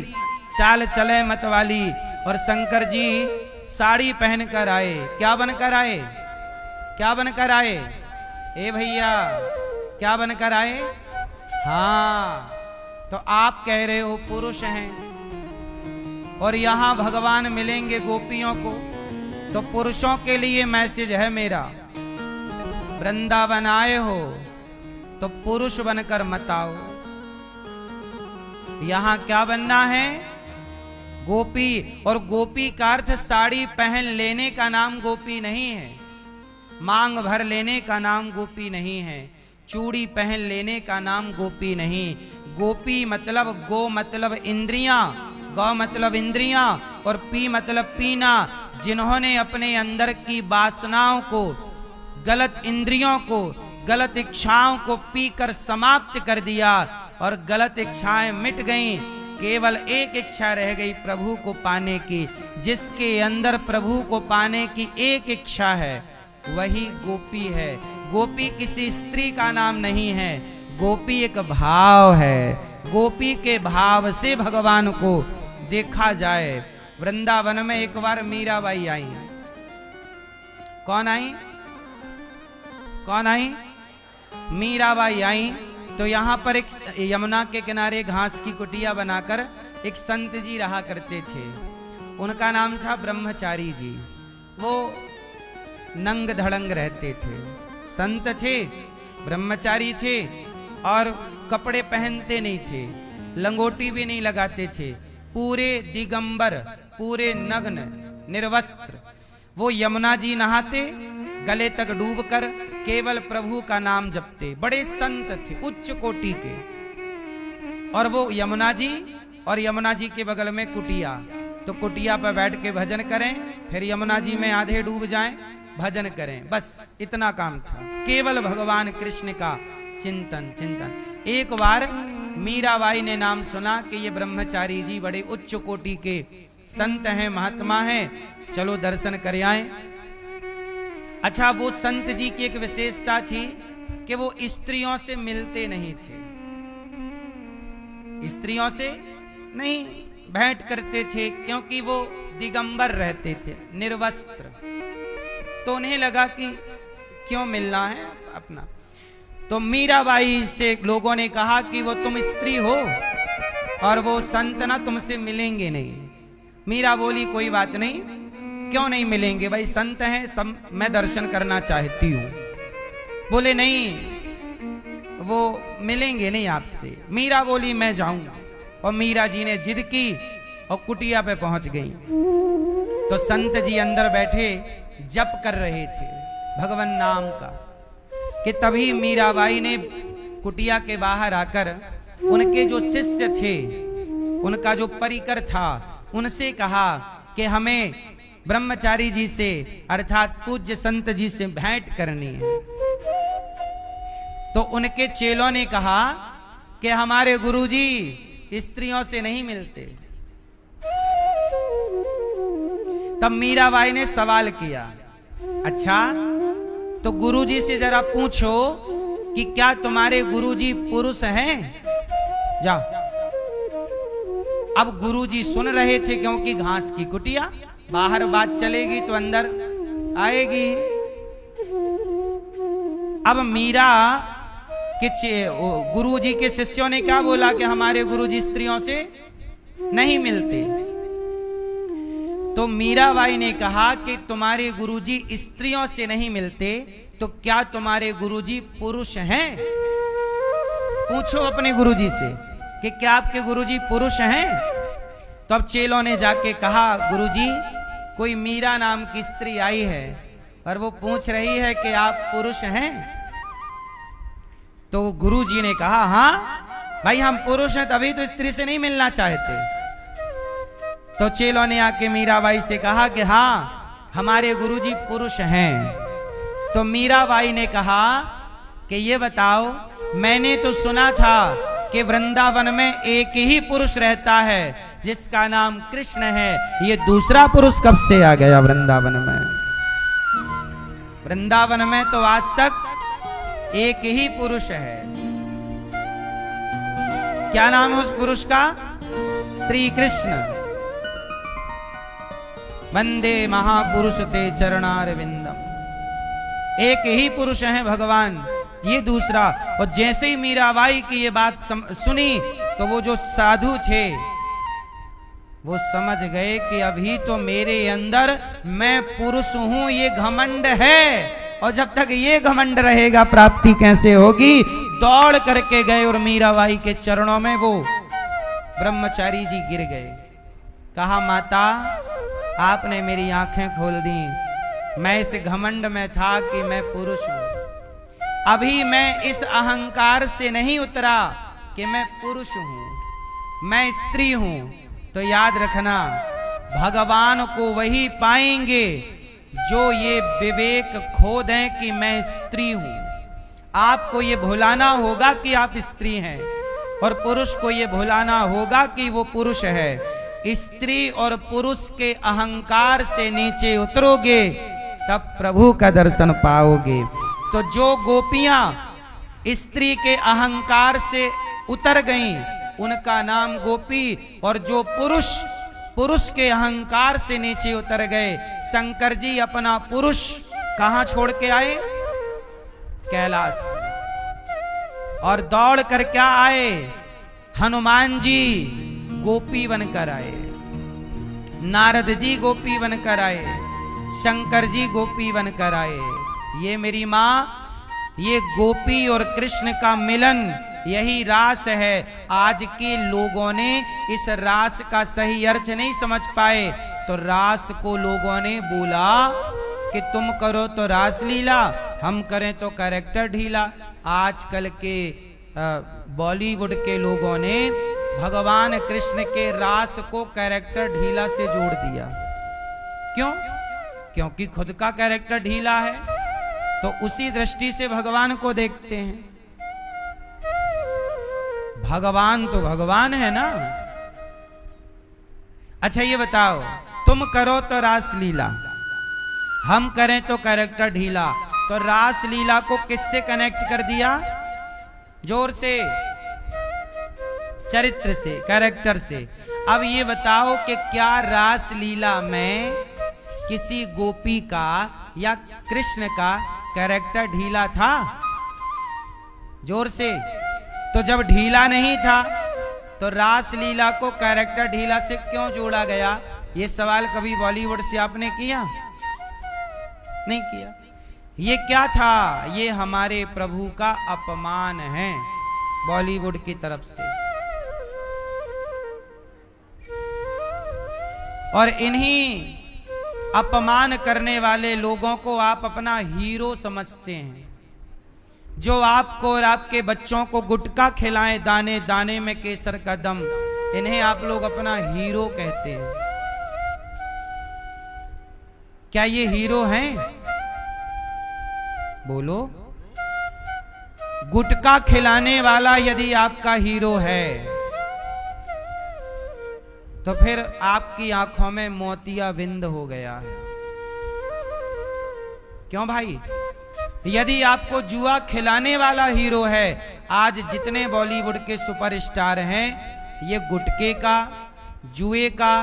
चाल चले मत वाली। और शंकर जी साड़ी पहनकर आए। क्या बनकर आए? क्या बनकर आए? ए भैया, क्या बनकर आए? हाँ, तो आप कह रहे हो पुरुष हैं, और यहां भगवान मिलेंगे गोपियों को। तो पुरुषों के लिए मैसेज है मेरा, वृंदावन आए हो तो पुरुष बनकर मत आओ। यहां क्या बनना है? गोपी। और गोपी का अर्थ साड़ी पहन लेने का नाम गोपी नहीं है, मांग भर लेने का नाम गोपी नहीं है, चूड़ी पहन लेने का नाम गोपी नहीं। गोपी मतलब गो मतलब इंद्रियां, गौ मतलब इंद्रियां, और पी मतलब पीना। जिन्होंने अपने अंदर की वासनाओं को, गलत इंद्रियों को, गलत इच्छाओं को पीकर समाप्त कर दिया, और गलत इच्छाएं मिट गईं, केवल एक इच्छा रह गई प्रभु को पाने की। जिसके अंदर प्रभु को पाने की एक इच्छा है, वही गोपी है। गोपी किसी स्त्री का नाम नहीं है, गोपी एक भाव है। गोपी के भाव से भगवान को देखा जाए। वृंदावन में एक बार मीराबाई आई। कौन आई? कौन आई? मीराबाई आई। तो यहाँ पर एक यमुना के किनारे घास की कुटिया बनाकर एक संत जी रहा करते थे। उनका नाम था ब्रह्मचारी जी। वो नंग धड़ंग रहते थे, संत थे, ब्रह्मचारी थे, और कपड़े पहनते नहीं थे, लंगोटी भी नहीं लगाते थे, पूरे दिगंबर, पूरे नग्न, निर्वस्त्र। वो यमुना जी नहाते, गले तक डूबकर केवल प्रभु का नाम जपते। बड़े संत थे, उच्च कोटि के। और वो यमुना जी, और यमुना जी के बगल में कुटिया, तो कुटिया पर बैठ के भजन करें, फिर यमुना जी में आधे डूब जाएं, भजन करें, बस इतना काम था। केवल भगवान कृष्ण का चिंतन चिंतन। एक बार मीराबाई ने नाम सुना कि ये ब्रह्मचारी जी बड़े उच्च कोटि के संत हैं, महात्मा हैं, चलो दर्शन कर आए। अच्छा, वो संत जी की एक विशेषता थी कि वो स्त्रियों से मिलते नहीं थे। स्त्रियों से नहीं भेंट करते थे, क्योंकि वो दिगंबर रहते थे, निर्वस्त्र। तो उन्हें लगा कि क्यों मिलना है अपना। तो मीराबाई से लोगों ने कहा कि वो तुम स्त्री हो और वो संत ना तुमसे मिलेंगे नहीं। मीरा बोली कोई बात नहीं, क्यों नहीं मिलेंगे, भाई संत हैं, सब मैं दर्शन करना चाहती हूँ। बोले नहीं, वो मिलेंगे नहीं आपसे। मीरा बोली मैं जाऊंगा, और मीरा जी ने जिद की और कुटिया पे पहुंच गई। तो संत जी अंदर बैठे जप कर रहे थे भगवान नाम का, कि तभी मीराबाई ने कुटिया के बाहर आकर उनके जो शिष्य थे, उनका जो परिकर था, उनसे कहा कि हमें ब्रह्मचारी जी से अर्थात पूज्य संत जी से भेंट करनी है। तो उनके चेलों ने कहा कि हमारे गुरुजी स्त्रियों से नहीं मिलते। तब मीराबाई ने सवाल किया, अच्छा तो गुरुजी से जरा पूछो कि क्या तुम्हारे गुरुजी पुरुष हैं? जाओ। अब गुरुजी सुन रहे थे, क्योंकि घास की कुटिया, बाहर बात चलेगी तो अंदर आएगी। अब मीरा के गुरुजी के शिष्यों ने क्या बोला कि हमारे गुरुजी स्त्रियों से नहीं मिलते। तो मीराबाई ने कहा कि तुम्हारे गुरुजी स्त्रियों से नहीं मिलते, तो क्या तुम्हारे गुरुजी पुरुष हैं? पूछो अपने गुरुजी से कि क्या आपके गुरुजी पुरुष हैं? तो अब चेलों ने जाके कहा, गुरुजी कोई मीरा नाम की स्त्री आई है और वो पूछ रही है कि आप पुरुष हैं। तो गुरुजी ने कहा, हाँ भाई हम पुरुष हैं, तभी तो स्त्री से नहीं मिलना चाहते। तो चेलों ने आके मीराबाई से कहा कि हाँ हमारे गुरुजी पुरुष हैं। तो मीराबाई ने कहा कि ये बताओ, मैंने तो सुना था कि वृंदावन में एक ही पुरुष रहता है जिसका नाम कृष्ण है, ये दूसरा पुरुष कब से आ गया वृंदावन में? वृंदावन में तो आज तक एक ही पुरुष है। क्या नाम है उस पुरुष का? श्री कृष्ण। वंदे महापुरुष ते चरणारविंदम। एक ही पुरुष है भगवान, ये दूसरा। और जैसे ही मीराबाई की ये बात सुनी तो वो जो साधु थे वो समझ गए कि अभी तो मेरे अंदर मैं पुरुष हूं, ये घमंड है, और जब तक ये घमंड रहेगा प्राप्ति कैसे होगी। दौड़ करके गए और मीराबाई के चरणों में वो ब्रह्मचारी जी गिर गए। कहा, माता आपने मेरी आंखें खोल दी, मैं इस घमंड में था कि मैं पुरुष हूं। अभी मैं इस अहंकार से नहीं उतरा कि मैं पुरुष हूं, मैं स्त्री हूं। तो याद रखना, भगवान को वही पाएंगे जो ये विवेक खो दें कि मैं स्त्री हूं। आपको ये भुलाना होगा कि आप स्त्री हैं, और पुरुष को ये भुलाना होगा कि वो पुरुष है। स्त्री और पुरुष के अहंकार से नीचे उतरोगे तब प्रभु का दर्शन पाओगे। तो जो गोपियां स्त्री के अहंकार से उतर गईं उनका नाम गोपी, और जो पुरुष के अहंकार से नीचे उतर गए, शंकर जी अपना पुरुष कहां छोड़ के आए? कैलाश। और दौड़ कर क्या आए? हनुमान जी गोपी बनकर आए, नारद जी गोपी बनकर आए, शंकर जी गोपी बनकर आए। ये मेरी माँ, ये गोपी और कृष्ण का मिलन, यही रास है। आज के लोगों ने इस रास का सही अर्थ नहीं समझ पाए, तो रास को लोगों ने बोला कि तुम करो तो रास लीला, हम करें तो कैरेक्टर ढीला। आजकल के बॉलीवुड के लोगों ने भगवान कृष्ण के रास को कैरेक्टर ढीला से जोड़ दिया। क्यों? क्योंकि खुद का कैरेक्टर ढीला है, तो उसी दृष्टि से भगवान को देखते हैं। भगवान तो भगवान है ना। अच्छा ये बताओ, तुम करो तो रास लीला, हम करें तो कैरेक्टर ढीला, तो रास लीला को किससे कनेक्ट कर दिया? जोर से। चरित्र से, कैरेक्टर से। अब ये बताओ कि क्या रास लीला में किसी गोपी का या कृष्ण का कैरेक्टर ढीला था? जोर से। तो जब ढीला नहीं था तो रास लीला को कैरेक्टर ढीला से क्यों जोड़ा गया? ये सवाल कभी बॉलीवुड से आपने किया? नहीं किया। ये क्या था? ये हमारे प्रभु का अपमान है बॉलीवुड की तरफ से। और इन्हीं अपमान करने वाले लोगों को आप अपना हीरो समझते हैं, जो आपको और आपके बच्चों को गुटखा खिलाएं दाने दाने में केसर का दम, इन्हें आप लोग अपना हीरो कहते हैं। क्या ये हीरो हैं? बोलो। गुटखा खिलाने वाला यदि आपका हीरो है तो फिर आपकी आंखों में मोतिया बिंद हो गया है। क्यों भाई? यदि आपको जुआ खिलाने वाला हीरो है, आज जितने बॉलीवुड के सुपरस्टार हैं ये गुटखे का, जुए का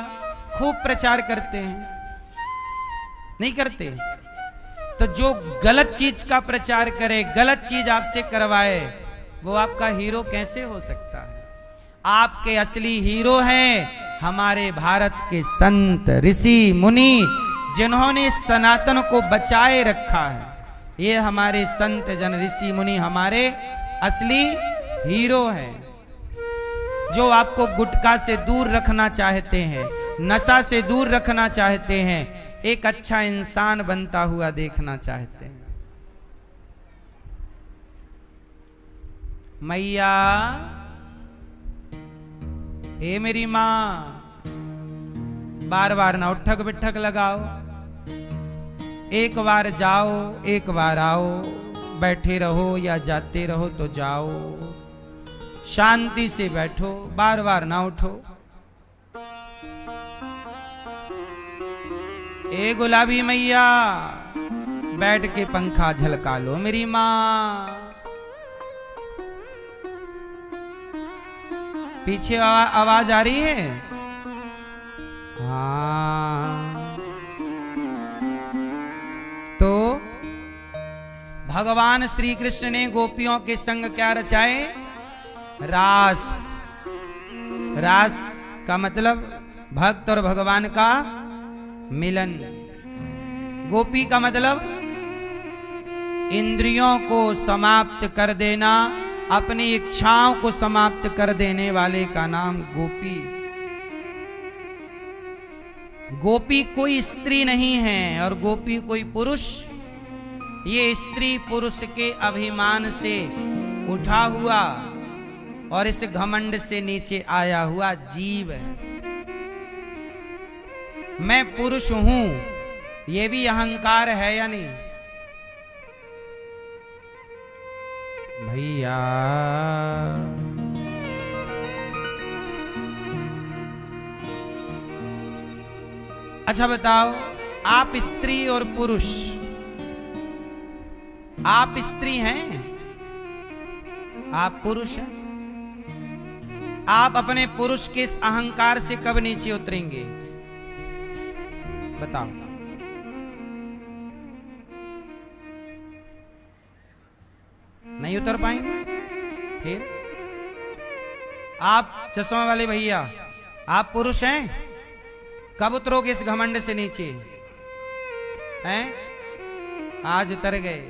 खूब प्रचार करते हैं, नहीं करते? तो जो गलत चीज का प्रचार करे, गलत चीज आपसे करवाए, वो आपका हीरो कैसे हो सकता है? आपके असली हीरो हैं हमारे भारत के संत, ऋषि, मुनि, जिन्होंने सनातन को बचाए रखा है। ये हमारे संत जन, ऋषि, मुनि हमारे असली हीरो हैं, जो आपको गुटखा से दूर रखना चाहते हैं, नशा से दूर रखना चाहते हैं, एक अच्छा इंसान बनता हुआ देखना चाहते हैं। मैया, हे मेरी माँ, बार बार ना उठक बिठक लगाओ, एक बार जाओ एक बार आओ, बैठे रहो या जाते रहो तो जाओ, शांति से बैठो, बार बार ना उठो। ए गुलाबी मैया, बैठ के पंखा झलका लो मेरी माँ। पीछे आवाज आ रही है? हाँ। तो भगवान श्री कृष्ण ने गोपियों के संग क्या रचाए? रास। रास का मतलब भक्त और भगवान का मिलन। गोपी का मतलब इंद्रियों को समाप्त कर देना, अपनी इच्छाओं को समाप्त कर देने वाले का नाम गोपी। गोपी कोई स्त्री नहीं है और गोपी कोई पुरुष। ये स्त्री पुरुष के अभिमान से उठा हुआ और इस घमंड से नीचे आया हुआ जीव है। मैं पुरुष हूं, ये भी अहंकार है या नहीं भैया? अच्छा बताओ, आप स्त्री और पुरुष, आप स्त्री हैं, आप पुरुष हैं। आप अपने पुरुष के इस अहंकार से कब नीचे उतरेंगे बताओ? नहीं उतर पाएंगे। फिर आप चश्मा वाले भैया, आप पुरुष हैं, कब उतरोगे इस घमंड से नीचे? हैं? आज उतर गए।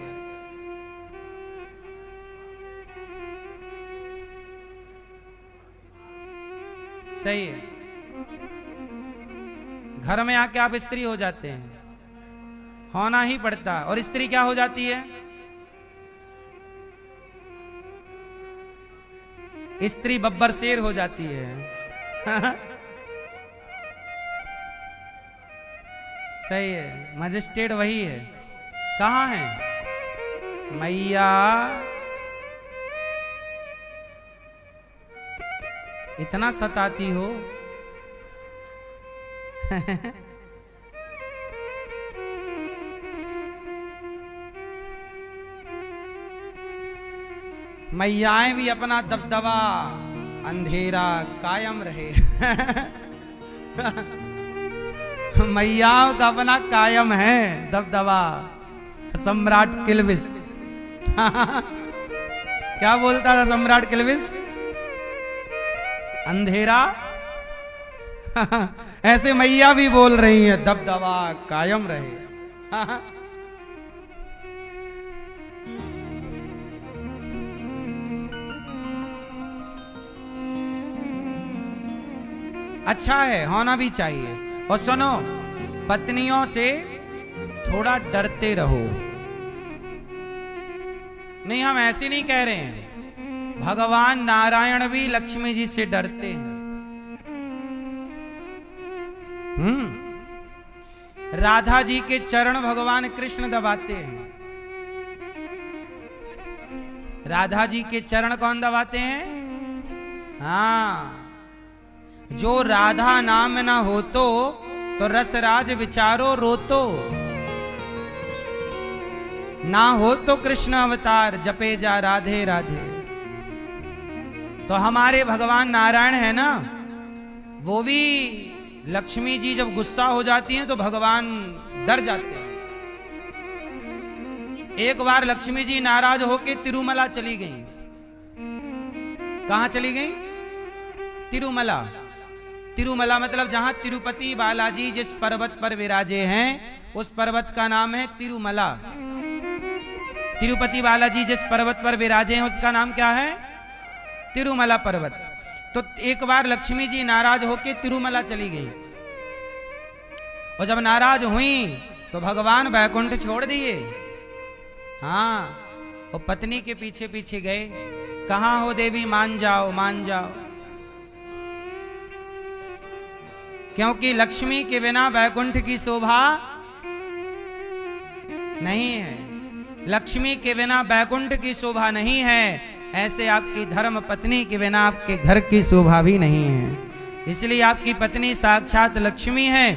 सही है। घर में आके आप स्त्री हो जाते हैं, होना ही पड़ता है। और स्त्री क्या हो जाती है? स्त्री बब्बर शेर हो जाती है। सही है, मजिस्ट्रेट वही है। कहाँ है मैया? इतना सताती हो। मैयाएं भी अपना दबदबा अंधेरा कायम रहे। मैयाओं का अपना कायम है दबदबा, सम्राट किल्विस। क्या बोलता था सम्राट किल्विस? अंधेरा ऐसे मैया भी बोल रही है, दबदबा कायम रहे। अच्छा है, होना भी चाहिए। और सुनो, पत्नियों से थोड़ा डरते रहो। नहीं, हम ऐसे नहीं कह रहे हैं, भगवान नारायण भी लक्ष्मी जी से डरते हैं। राधा जी के चरण भगवान कृष्ण दबाते हैं। राधा जी के चरण कौन दबाते हैं? हाँ, जो राधा नाम न हो तो रसराज विचारो रोतो, ना हो तो कृष्ण अवतार जपे जा राधे राधे। तो हमारे भगवान नारायण है ना, वो भी लक्ष्मी जी जब गुस्सा हो जाती हैं तो भगवान डर जाते हैं। एक बार लक्ष्मी जी नाराज होके तिरुमला चली गई। कहां चली गई? तिरुमला। तिरुमला मतलब जहां तिरुपति बालाजी जिस पर्वत पर विराजे हैं, उस पर्वत का नाम है तिरुमला। तिरुपति बालाजी जिस पर्वत पर विराजे हैं, उसका नाम क्या है? तिरुमला पर्वत। तो एक बार लक्ष्मी जी नाराज होके तिरुमला चली गई, और जब नाराज हुई तो भगवान बैकुंठ छोड़ दिए। हाँ, वो पत्नी के पीछे पीछे गए। कहां हो देवी, मान जाओ मान जाओ। क्योंकि लक्ष्मी के बिना बैकुंठ की शोभा नहीं है। लक्ष्मी के बिना बैकुंठ की शोभा नहीं है। ऐसे आपकी धर्म पत्नी के बिना आपके घर की शोभा भी नहीं है। इसलिए आपकी पत्नी साक्षात लक्ष्मी है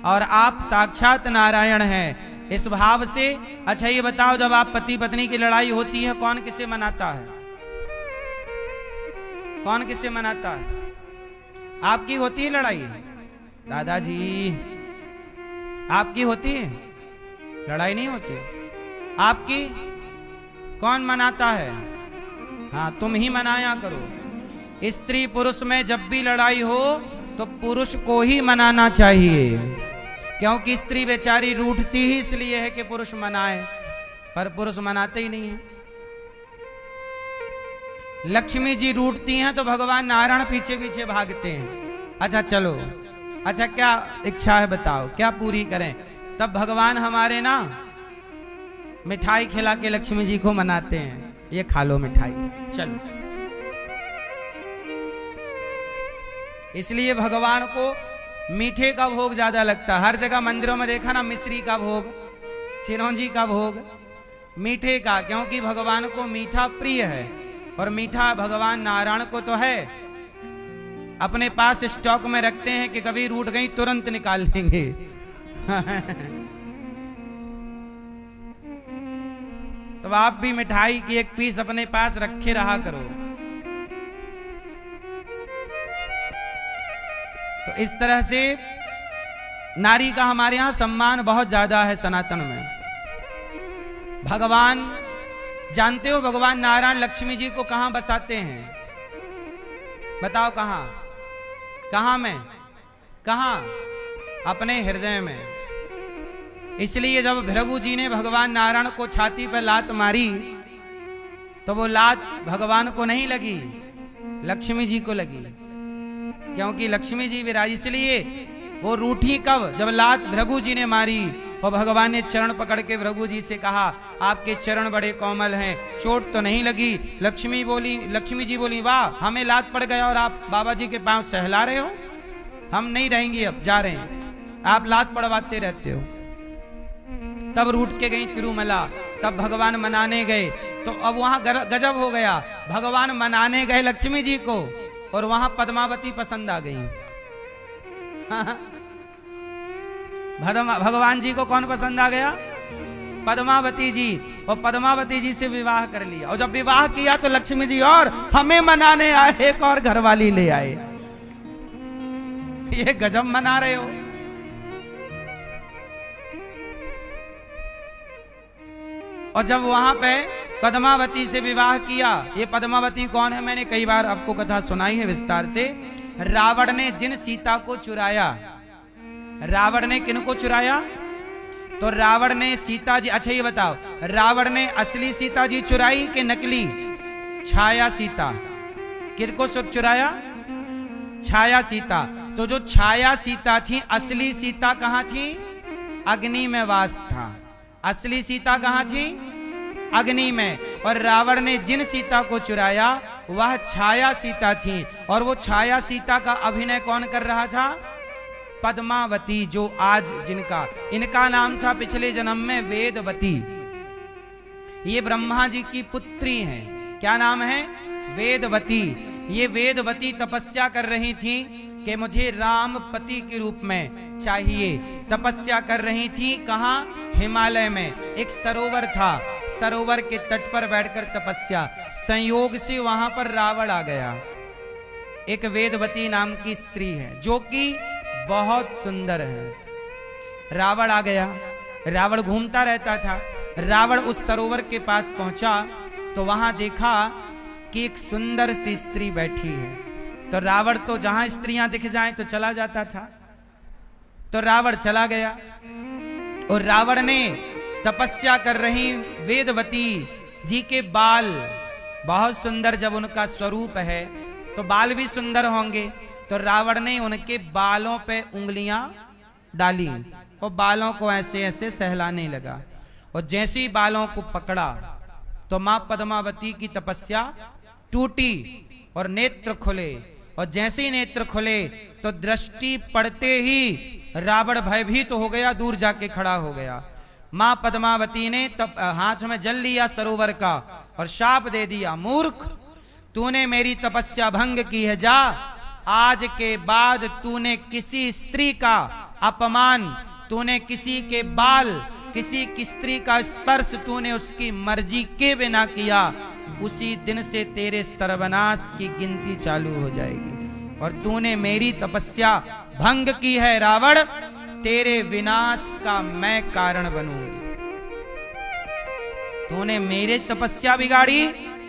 और आप साक्षात नारायण हैं। इस भाव से अच्छा ये बताओ, जब आप पति पत्नी की लड़ाई होती है, कौन किसे मनाता है? कौन किसे मनाता है? आपकी होती है लड़ाई? दादाजी, आपकी होती है लड़ाई? नहीं होती। आपकी कौन मनाता है? हाँ, तुम ही मनाया करो। स्त्री पुरुष में जब भी लड़ाई हो तो पुरुष को ही मनाना चाहिए, क्योंकि स्त्री बेचारी रूठती ही इसलिए है कि पुरुष मनाए, पर पुरुष मनाते ही नहीं है। लक्ष्मी जी रूठती हैं तो भगवान नारायण पीछे पीछे भागते हैं। अच्छा चलो, अच्छा क्या इच्छा है बताओ, क्या पूरी करें? तब भगवान हमारे ना मिठाई खिला के लक्ष्मी जी को मनाते हैं। ये खा लो मिठाई, चलो। इसलिए भगवान को मीठे का भोग ज्यादा लगता है। हर जगह मंदिरों में देखा ना, मिश्री का भोग, चिरौंजी का भोग, मीठे का, क्योंकि भगवान को मीठा प्रिय है। और मीठा भगवान नारायण को तो है, अपने पास स्टॉक में रखते हैं कि कभी रूठ गई तुरंत निकाल लेंगे। तो आप भी मिठाई की एक पीस अपने पास रखे रहा करो। तो इस तरह से नारी का हमारे यहां सम्मान बहुत ज्यादा है सनातन में। भगवान जानते हो, भगवान नारायण लक्ष्मी जी को कहां बसाते हैं? बताओ कहां? कहां में? कहां? अपने हृदय में। इसलिए जब भृगु जी ने भगवान नारायण को छाती पर लात मारी, तो वो लात भगवान को नहीं लगी, लक्ष्मी जी को लगी, क्योंकि लक्ष्मी जी विराज। इसलिए वो रूठी कब? जब लात भृगु जी ने मारी और भगवान ने चरण पकड़ के भृगु जी से कहा, आपके चरण बड़े कोमल हैं, चोट तो नहीं लगी? लक्ष्मी जी बोली, वाह, हमें लात पड़ गया और आप बाबा जी के पांव सहला रहे हो? हम नहीं रहेंगे, अब जा रहे हैं, आप लात पड़वाते रहते हो। तब रूठ के गई तिरुमला। तब भगवान मनाने गए, तो अब वहां गजब हो गया। भगवान मनाने गए लक्ष्मी जी को, और वहां पद्मावती पसंद आ गई। भगवान जी को कौन पसंद आ गया? पद्मावती जी, और पद्मावती जी से विवाह कर लिया। और जब विवाह किया तो लक्ष्मी जी और हमें मनाने आए, एक और घरवाली ले आए। ये गजब मना रहे हो। और जब वहां पे पद्मावती से विवाह किया, ये पद्मावती कौन है, मैंने कई बार आपको कथा सुनाई है विस्तार से। रावण ने जिन सीता को चुराया, रावण ने किनको चुराया, तो रावण ने सीता जी, अच्छा ये बताओ, रावण ने असली सीता जी चुराई कि नकली छाया सीता? किसको चुराया? छाया सीता। तो जो छाया सीता थी, असली सीता कहां थी? अग्नि में वास था। असली सीता कहां थी? अग्नि में। और रावण ने जिन सीता को चुराया वह छाया सीता थी। और वो छाया सीता का अभिनय कौन कर रहा था? पद्मावती, जो आज जिनका, इनका नाम था पिछले जन्म में वेदवती। ये ब्रह्मा जी की पुत्री हैं। क्या नाम है? वेदवती। ये वेदवती तपस्या कर रही थी कि मुझे राम पति के रूप में चाहिए। तपस्या कर रही थी कहां? हिमालय में एक सरोवर था, सरोवर के तट पर बैठकर तपस्या। संयोग से वहां पर रावण आ गया। एक वेदवती नाम की स्त्री है जो कि बहुत सुंदर है। रावण आ गया। रावण घूमता रहता था। रावण उस सरोवर के पास पहुंचा तो वहां देखा कि एक सुंदर सी स्त्री बैठी है। तो रावण तो जहां स्त्रियां दिख जाएं तो चला जाता था। तो रावण चला गया और रावण ने तपस्या कर रही वेदवती जी के बाल बहुत सुंदर, जब उनका स्वरूप है तो बाल भी सुंदर होंगे। तो रावण ने उनके बालों पे उंगलियां डाली और बालों को ऐसे ऐसे सहलाने लगा। और जैसे ही बालों को पकड़ा तो मां पद्मावती की तपस्या टूटी और नेत्र खुले। और जैसे ही नेत्र खुले तो दृष्टि पड़ते ही रावण भयभीत हो गया, दूर जाके खड़ा हो गया। मां पद्मावती ने तब हाथ में जल लिया सरोवर का और शाप दे दिया, मूर्ख, तूने मेरी तपस्या भंग की है, जा आज के बाद तूने किसी स्त्री का अपमान, तूने किसी के बाल, किसी की स्त्री का स्पर्श तूने उसकी मर्जी के बिना किया, उसी दिन से तेरे सर्वनाश की गिनती चालू हो जाएगी। और तूने मेरी तपस्या भंग की है रावण, तेरे विनाश का मैं कारण बनूंगी। तूने मेरी तपस्या बिगाड़ी,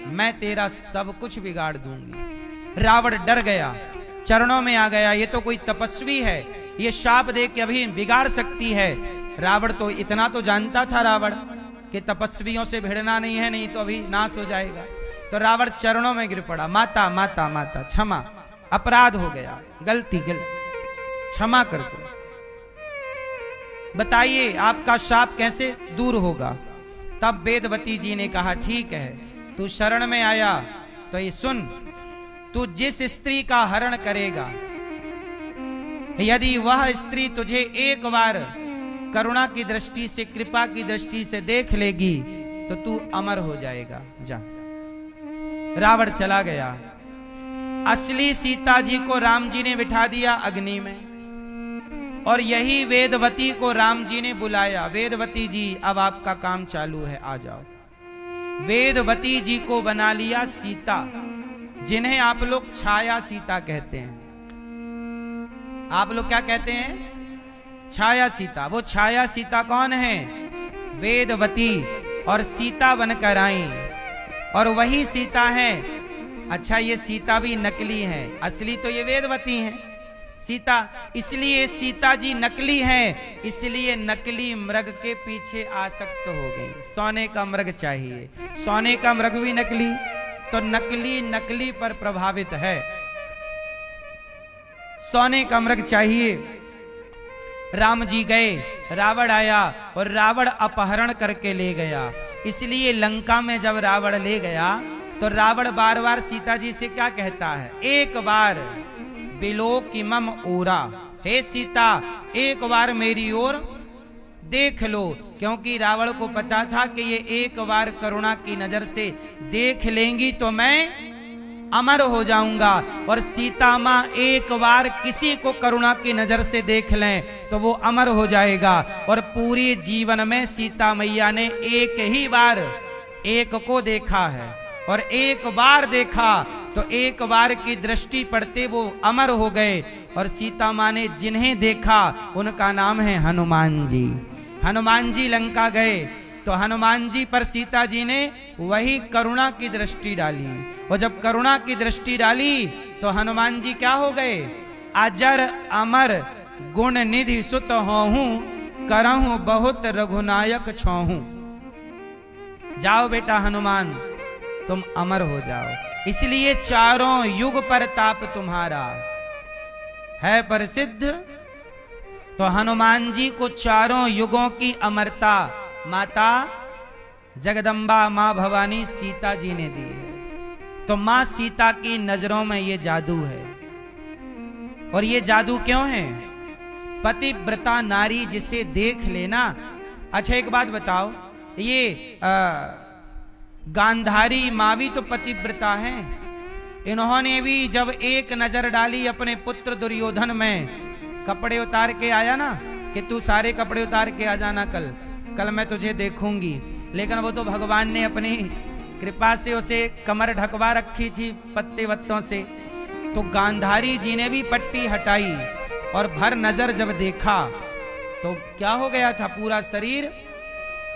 मैं तेरा सब कुछ बिगाड़ दूंगी। रावण डर गया, चरणों में आ गया। ये तो कोई तपस्वी है, ये शाप दे के अभी बिगाड़ सकती है। रावण तो इतना तो जानता था रावण कि तपस्वियों से भिड़ना नहीं है, नहीं तो अभी नाश हो जाएगा। तो रावण चरणों में गिर पड़ा, माता माता माता क्षमा, अपराध हो गया, गलती क्षमा कर दो, बताइए आपका शाप कैसे दूर होगा। तब वेदवती जी ने कहा, ठीक है, तू शरण में आया तो ये सुन, तू जिस स्त्री का हरण करेगा, यदि वह स्त्री तुझे एक बार करुणा की दृष्टि से, कृपा की दृष्टि से देख लेगी तो तू अमर हो जाएगा, जा। रावण चला गया। असली सीता जी को राम जी ने बिठा दिया अग्नि में, और यही वेदवती को राम जी ने बुलाया, वेदवती जी अब आपका काम चालू है, आ जाओ। वेदवती जी को बना लिया सीता, जिन्हें आप लोग छाया सीता कहते हैं। आप लोग क्या कहते हैं? छाया सीता। वो छाया सीता कौन है? वेदवती, और सीता बनकर आई, और वही सीता है। अच्छा, ये सीता भी नकली है, असली तो ये वेदवती है सीता। इसलिए सीता जी नकली है, इसलिए नकली मृग के पीछे आसक्त हो गई। सोने का मृग चाहिए, सोने का मृग भी नकली, तो नकली नकली पर प्रभावित है। सोने का मृग चाहिए। राम जी गए, रावण आया और रावण अपहरण करके ले गया। इसलिए लंका में जब रावण ले गया तो रावण बार बार सीता जी से क्या कहता है? एक बार बिलोकिमम ओरा, हे सीता एक बार मेरी ओर देख लो, क्योंकि रावण को पता था कि ये एक बार करुणा की नजर से देख लेंगी तो मैं अमर हो जाऊंगा। और सीता माँ एक बार किसी को करुणा की नजर से देख लें तो वो अमर हो जाएगा। और पूरी जीवन में सीता मैया ने एक ही बार एक को देखा है, और एक बार देखा तो एक बार की दृष्टि पड़ते वो अमर हो गए। और सीता माँ ने जिन्हें देखा उनका नाम है हनुमान जी। हनुमान जी लंका गए तो हनुमान जी पर सीता जी ने वही करुणा की दृष्टि डाली। और जब करुणा की दृष्टि डाली तो हनुमान जी क्या हो गए? अजर अमर गुण निधि सुत होहूं, करहूं बहुत रघुनायक छोहूं। जाओ बेटा हनुमान, तुम अमर हो जाओ। इसलिए चारों युग पर ताप तुम्हारा है प्रसिद्ध। तो हनुमान जी को चारों युगों की अमरता माता जगदम्बा मां भवानी सीता जी ने दी है। तो मां सीता की नजरों में ये जादू है। और ये जादू क्यों है? पतिव्रता नारी जिसे देख लेना। अच्छा एक बात बताओ, ये गांधारी माँ भी तो पतिव्रता है। इन्होंने भी जब एक नजर डाली अपने पुत्र दुर्योधन में, कपड़े उतार के आया ना कि तू सारे कपड़े उतार के आ जाना, कल मैं तुझे देखूंगी। लेकिन वो तो भगवान ने अपनी कृपा से उसे कमर ढकवा रखी थी पत्ते वत्तों से। तो गांधारी जी ने भी पट्टी हटाई और भर नजर जब देखा तो क्या हो गया था? पूरा शरीर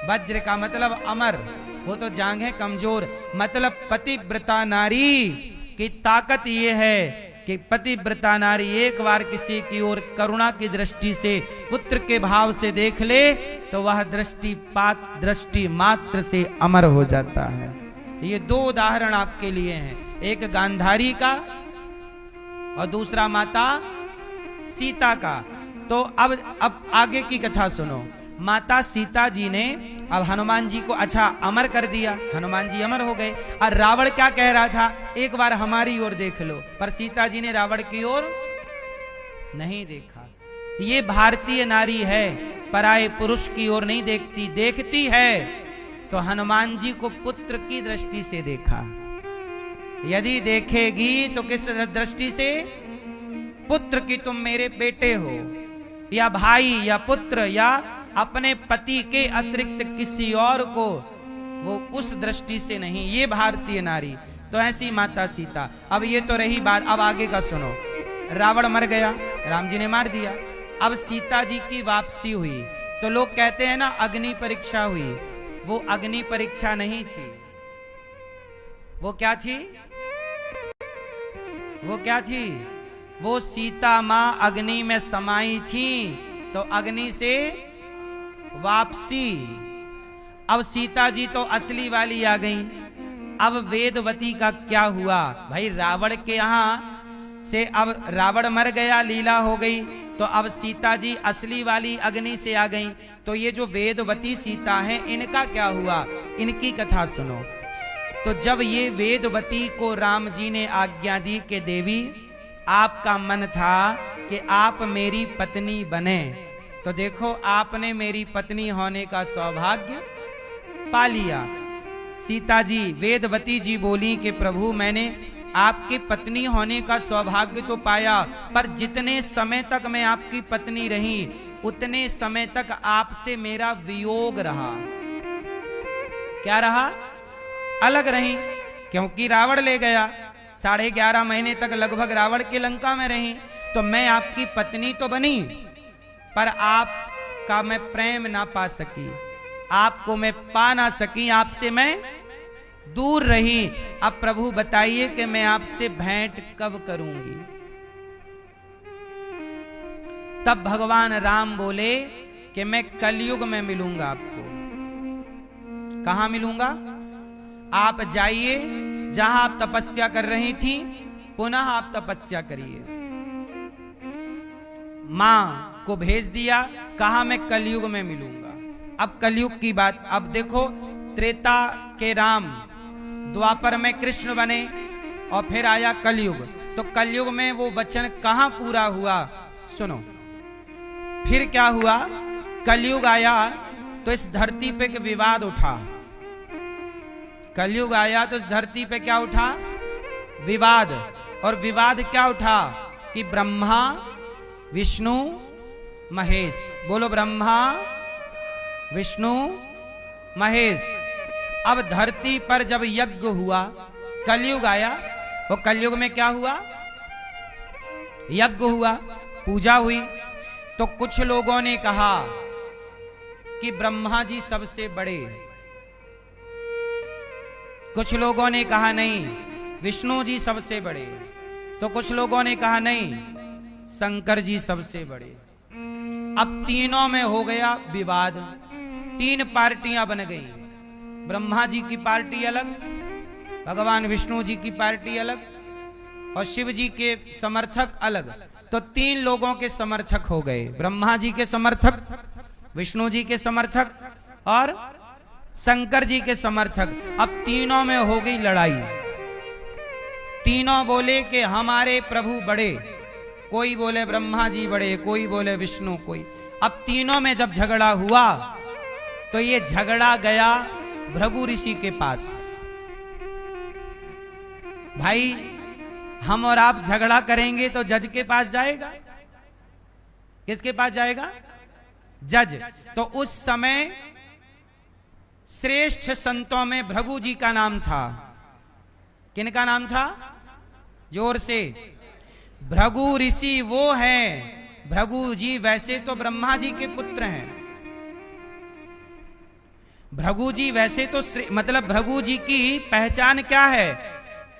वज्र का मतलब अमर, वो तो जांघें कमजोर। मतलब पतिव्रता नारी की ताकत ये है कि पतिव्रता नारी एक बार किसी की ओर करुणा की दृष्टि से पुत्र के भाव से देख ले तो वह दृष्टि मात्र से अमर हो जाता है। ये दो उदाहरण आपके लिए हैं, एक गांधारी का और दूसरा माता सीता का। तो अब आगे की कथा सुनो। माता सीता जी ने अब हनुमान जी को अच्छा अमर कर दिया, हनुमान जी अमर हो गए। और रावण क्या कह रहा था? एक बार हमारी ओर देख लो। पर सीता जी ने रावण की ओर नहीं देखा। ये भारतीय नारी है, पराये पुरुष की ओर नहीं देखती, देखती है तो हनुमान जी को पुत्र की दृष्टि से देखा। यदि देखेगी तो किस दृष्टि से? पुत्र की, तुम मेरे बेटे हो, या भाई या पुत्र या अपने पति के अतिरिक्त किसी और को, वो उस दृष्टि से नहीं। ये भारतीय नारी। तो ऐसी माता सीता। अब ये तो रही बात, अब आगे का सुनो। रावण मर गया, राम जी ने मार दिया। अब सीता जी की वापसी हुई तो लोग कहते हैं ना अग्नि परीक्षा हुई। वो अग्नि परीक्षा नहीं थी। वो क्या थी? वो क्या थी? वो सीता मां अग्नि में समाई थी तो अग्नि से वापसी। अब सीता जी तो असली वाली आ गई। अब वेदवती का क्या हुआ? भाई रावण के यहां से अब रावण मर गया, लीला हो गई, तो अब सीता जी असली वाली अग्नि से आ गई। तो ये जो वेदवती सीता है इनका क्या हुआ? इनकी कथा सुनो। तो जब ये वेदवती को राम जी ने आज्ञा दी कि देवी आपका मन था कि आप मेरी पत्नी बने, तो देखो आपने मेरी पत्नी होने का सौभाग्य पा लिया। सीता जी वेदवती जी बोली कि प्रभु मैंने आपकी पत्नी होने का सौभाग्य तो पाया, पर जितने समय तक मैं आपकी पत्नी रही उतने समय तक आपसे मेरा वियोग रहा। क्या रहा? अलग रही, क्योंकि रावण ले गया। 11.5 महीने तक लगभग रावण के लंका में रही। तो मैं आपकी पत्नी तो बनी, पर आपका मैं प्रेम ना पा सकी, आपको मैं पा ना सकी, आपसे मैं दूर रही। अब प्रभु बताइए कि मैं आपसे भेंट कब करूंगी? तब भगवान राम बोले कि मैं कलयुग में मिलूंगा आपको। कहां मिलूंगा? आप जाइए जहां आप तपस्या कर रही थी, पुनः आप तपस्या करिए। मां को भेज दिया, कहा मैं कलयुग में मिलूंगा। अब कलयुग की बात, अब देखो त्रेता के राम, द्वापर में कृष्ण बने और फिर आया कलयुग। तो कलयुग में वो वचन कहां पूरा हुआ? सुनो फिर क्या हुआ। कलयुग आया तो इस धरती पे एक विवाद उठा। कलयुग आया तो इस धरती पे क्या उठा? विवाद। और विवाद क्या उठा कि ब्रह्मा विष्णु महेश, बोलो ब्रह्मा विष्णु महेश। अब धरती पर जब यज्ञ हुआ, कलयुग आया, वो कलयुग में क्या हुआ, यज्ञ हुआ, पूजा हुई, तो कुछ लोगों ने कहा कि ब्रह्मा जी सबसे बड़े, कुछ लोगों ने कहा नहीं विष्णु जी सबसे बड़े, तो कुछ लोगों ने कहा नहीं शंकर जी सबसे बड़े। अब तीनों में हो गया विवाद, तीन पार्टियां बन गई, ब्रह्मा जी की पार्टी अलग, भगवान विष्णु जी की पार्टी अलग और शिव जी के समर्थक अलग। तो तीन लोगों के समर्थक हो गए, ब्रह्मा जी के समर्थक, विष्णु जी के समर्थक और शंकर जी के समर्थक। अब तीनों में हो गई लड़ाई, तीनों बोले कि हमारे प्रभु बड़े, कोई बोले ब्रह्मा जी बड़े, कोई बोले विष्णु, कोई। अब तीनों में जब झगड़ा हुआ तो ये झगड़ा गया भृगु ऋषि के पास। भाई हम और आप झगड़ा करेंगे तो जज के पास जाएगा, किसके पास जाएगा, जज। तो उस समय श्रेष्ठ संतों में भृगु जी का नाम था। किनका नाम था, जोर से, भृगु ऋषि वो हैं। भृगु जी वैसे तो ब्रह्मा जी के पुत्र हैं, भृगु जी वैसे तो मतलब भृगु जी की पहचान क्या है,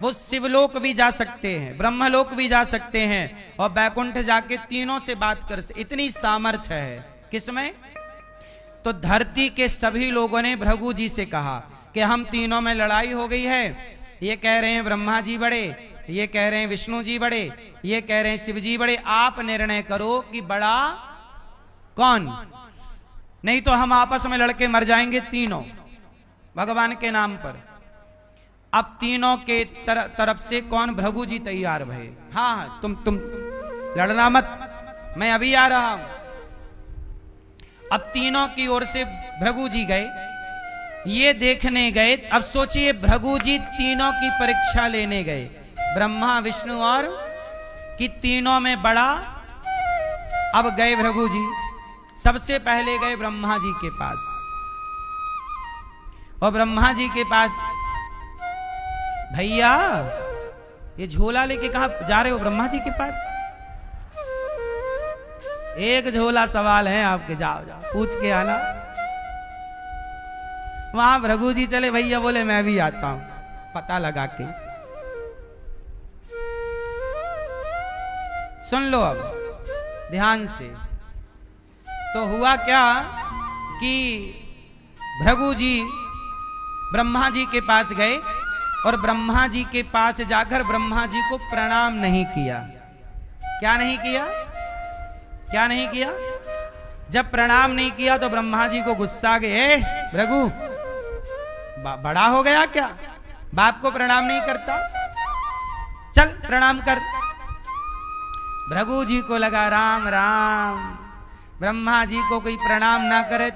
वो शिवलोक भी जा सकते हैं, ब्रह्मलोक भी जा सकते हैं और बैकुंठ जाके तीनों से बात कर सकते, इतनी सामर्थ्य है। किसमें, तो धरती के सभी लोगों ने भृगु जी से कहा कि हम तीनों में लड़ाई हो गई है, ये कह रहे हैं ब्रह्मा जी बड़े, ये कह रहे हैं विष्णु जी बड़े, ये कह रहे हैं शिव जी बड़े, आप निर्णय करो कि बड़ा कौन, नहीं तो हम आपस में लड़के मर जाएंगे तीनों भगवान के नाम पर। अब तीनों के तरफ से कौन, भृगु जी तैयार भये, हाँ तुम लड़ना मत, मैं अभी आ रहा हूं। अब तीनों की ओर से भृगु जी गए, ये देखने गए। अब सोचिए भृगु जी तीनों की परीक्षा लेने गए, ब्रह्मा विष्णु और कि तीनों में बड़ा। अब गए भृगु जी, सबसे पहले गए ब्रह्मा जी के पास और ब्रह्मा जी के पास, भैया ये झोला लेके कहां जा रहे हो, ब्रह्मा जी के पास, एक झोला सवाल है आपके, जाओ जाओ पूछ के आना। वहां भृगु जी चले, भैया बोले मैं भी आता हूं, पता लगा के। सुन लो अब ध्यान से। तो हुआ क्या कि भृगु जी ब्रह्मा जी के पास गए और ब्रह्मा जी के पास जाकर ब्रह्मा जी को प्रणाम नहीं किया। क्या नहीं किया, क्या नहीं किया, जब प्रणाम नहीं किया तो ब्रह्मा जी को गुस्सा आ गए, भृगु बड़ा हो गया क्या, बाप को प्रणाम नहीं करता, चल प्रणाम कर। भृगु जी को लगा राम राम, ब्रह्मा जी को कोई प्रणाम ना करे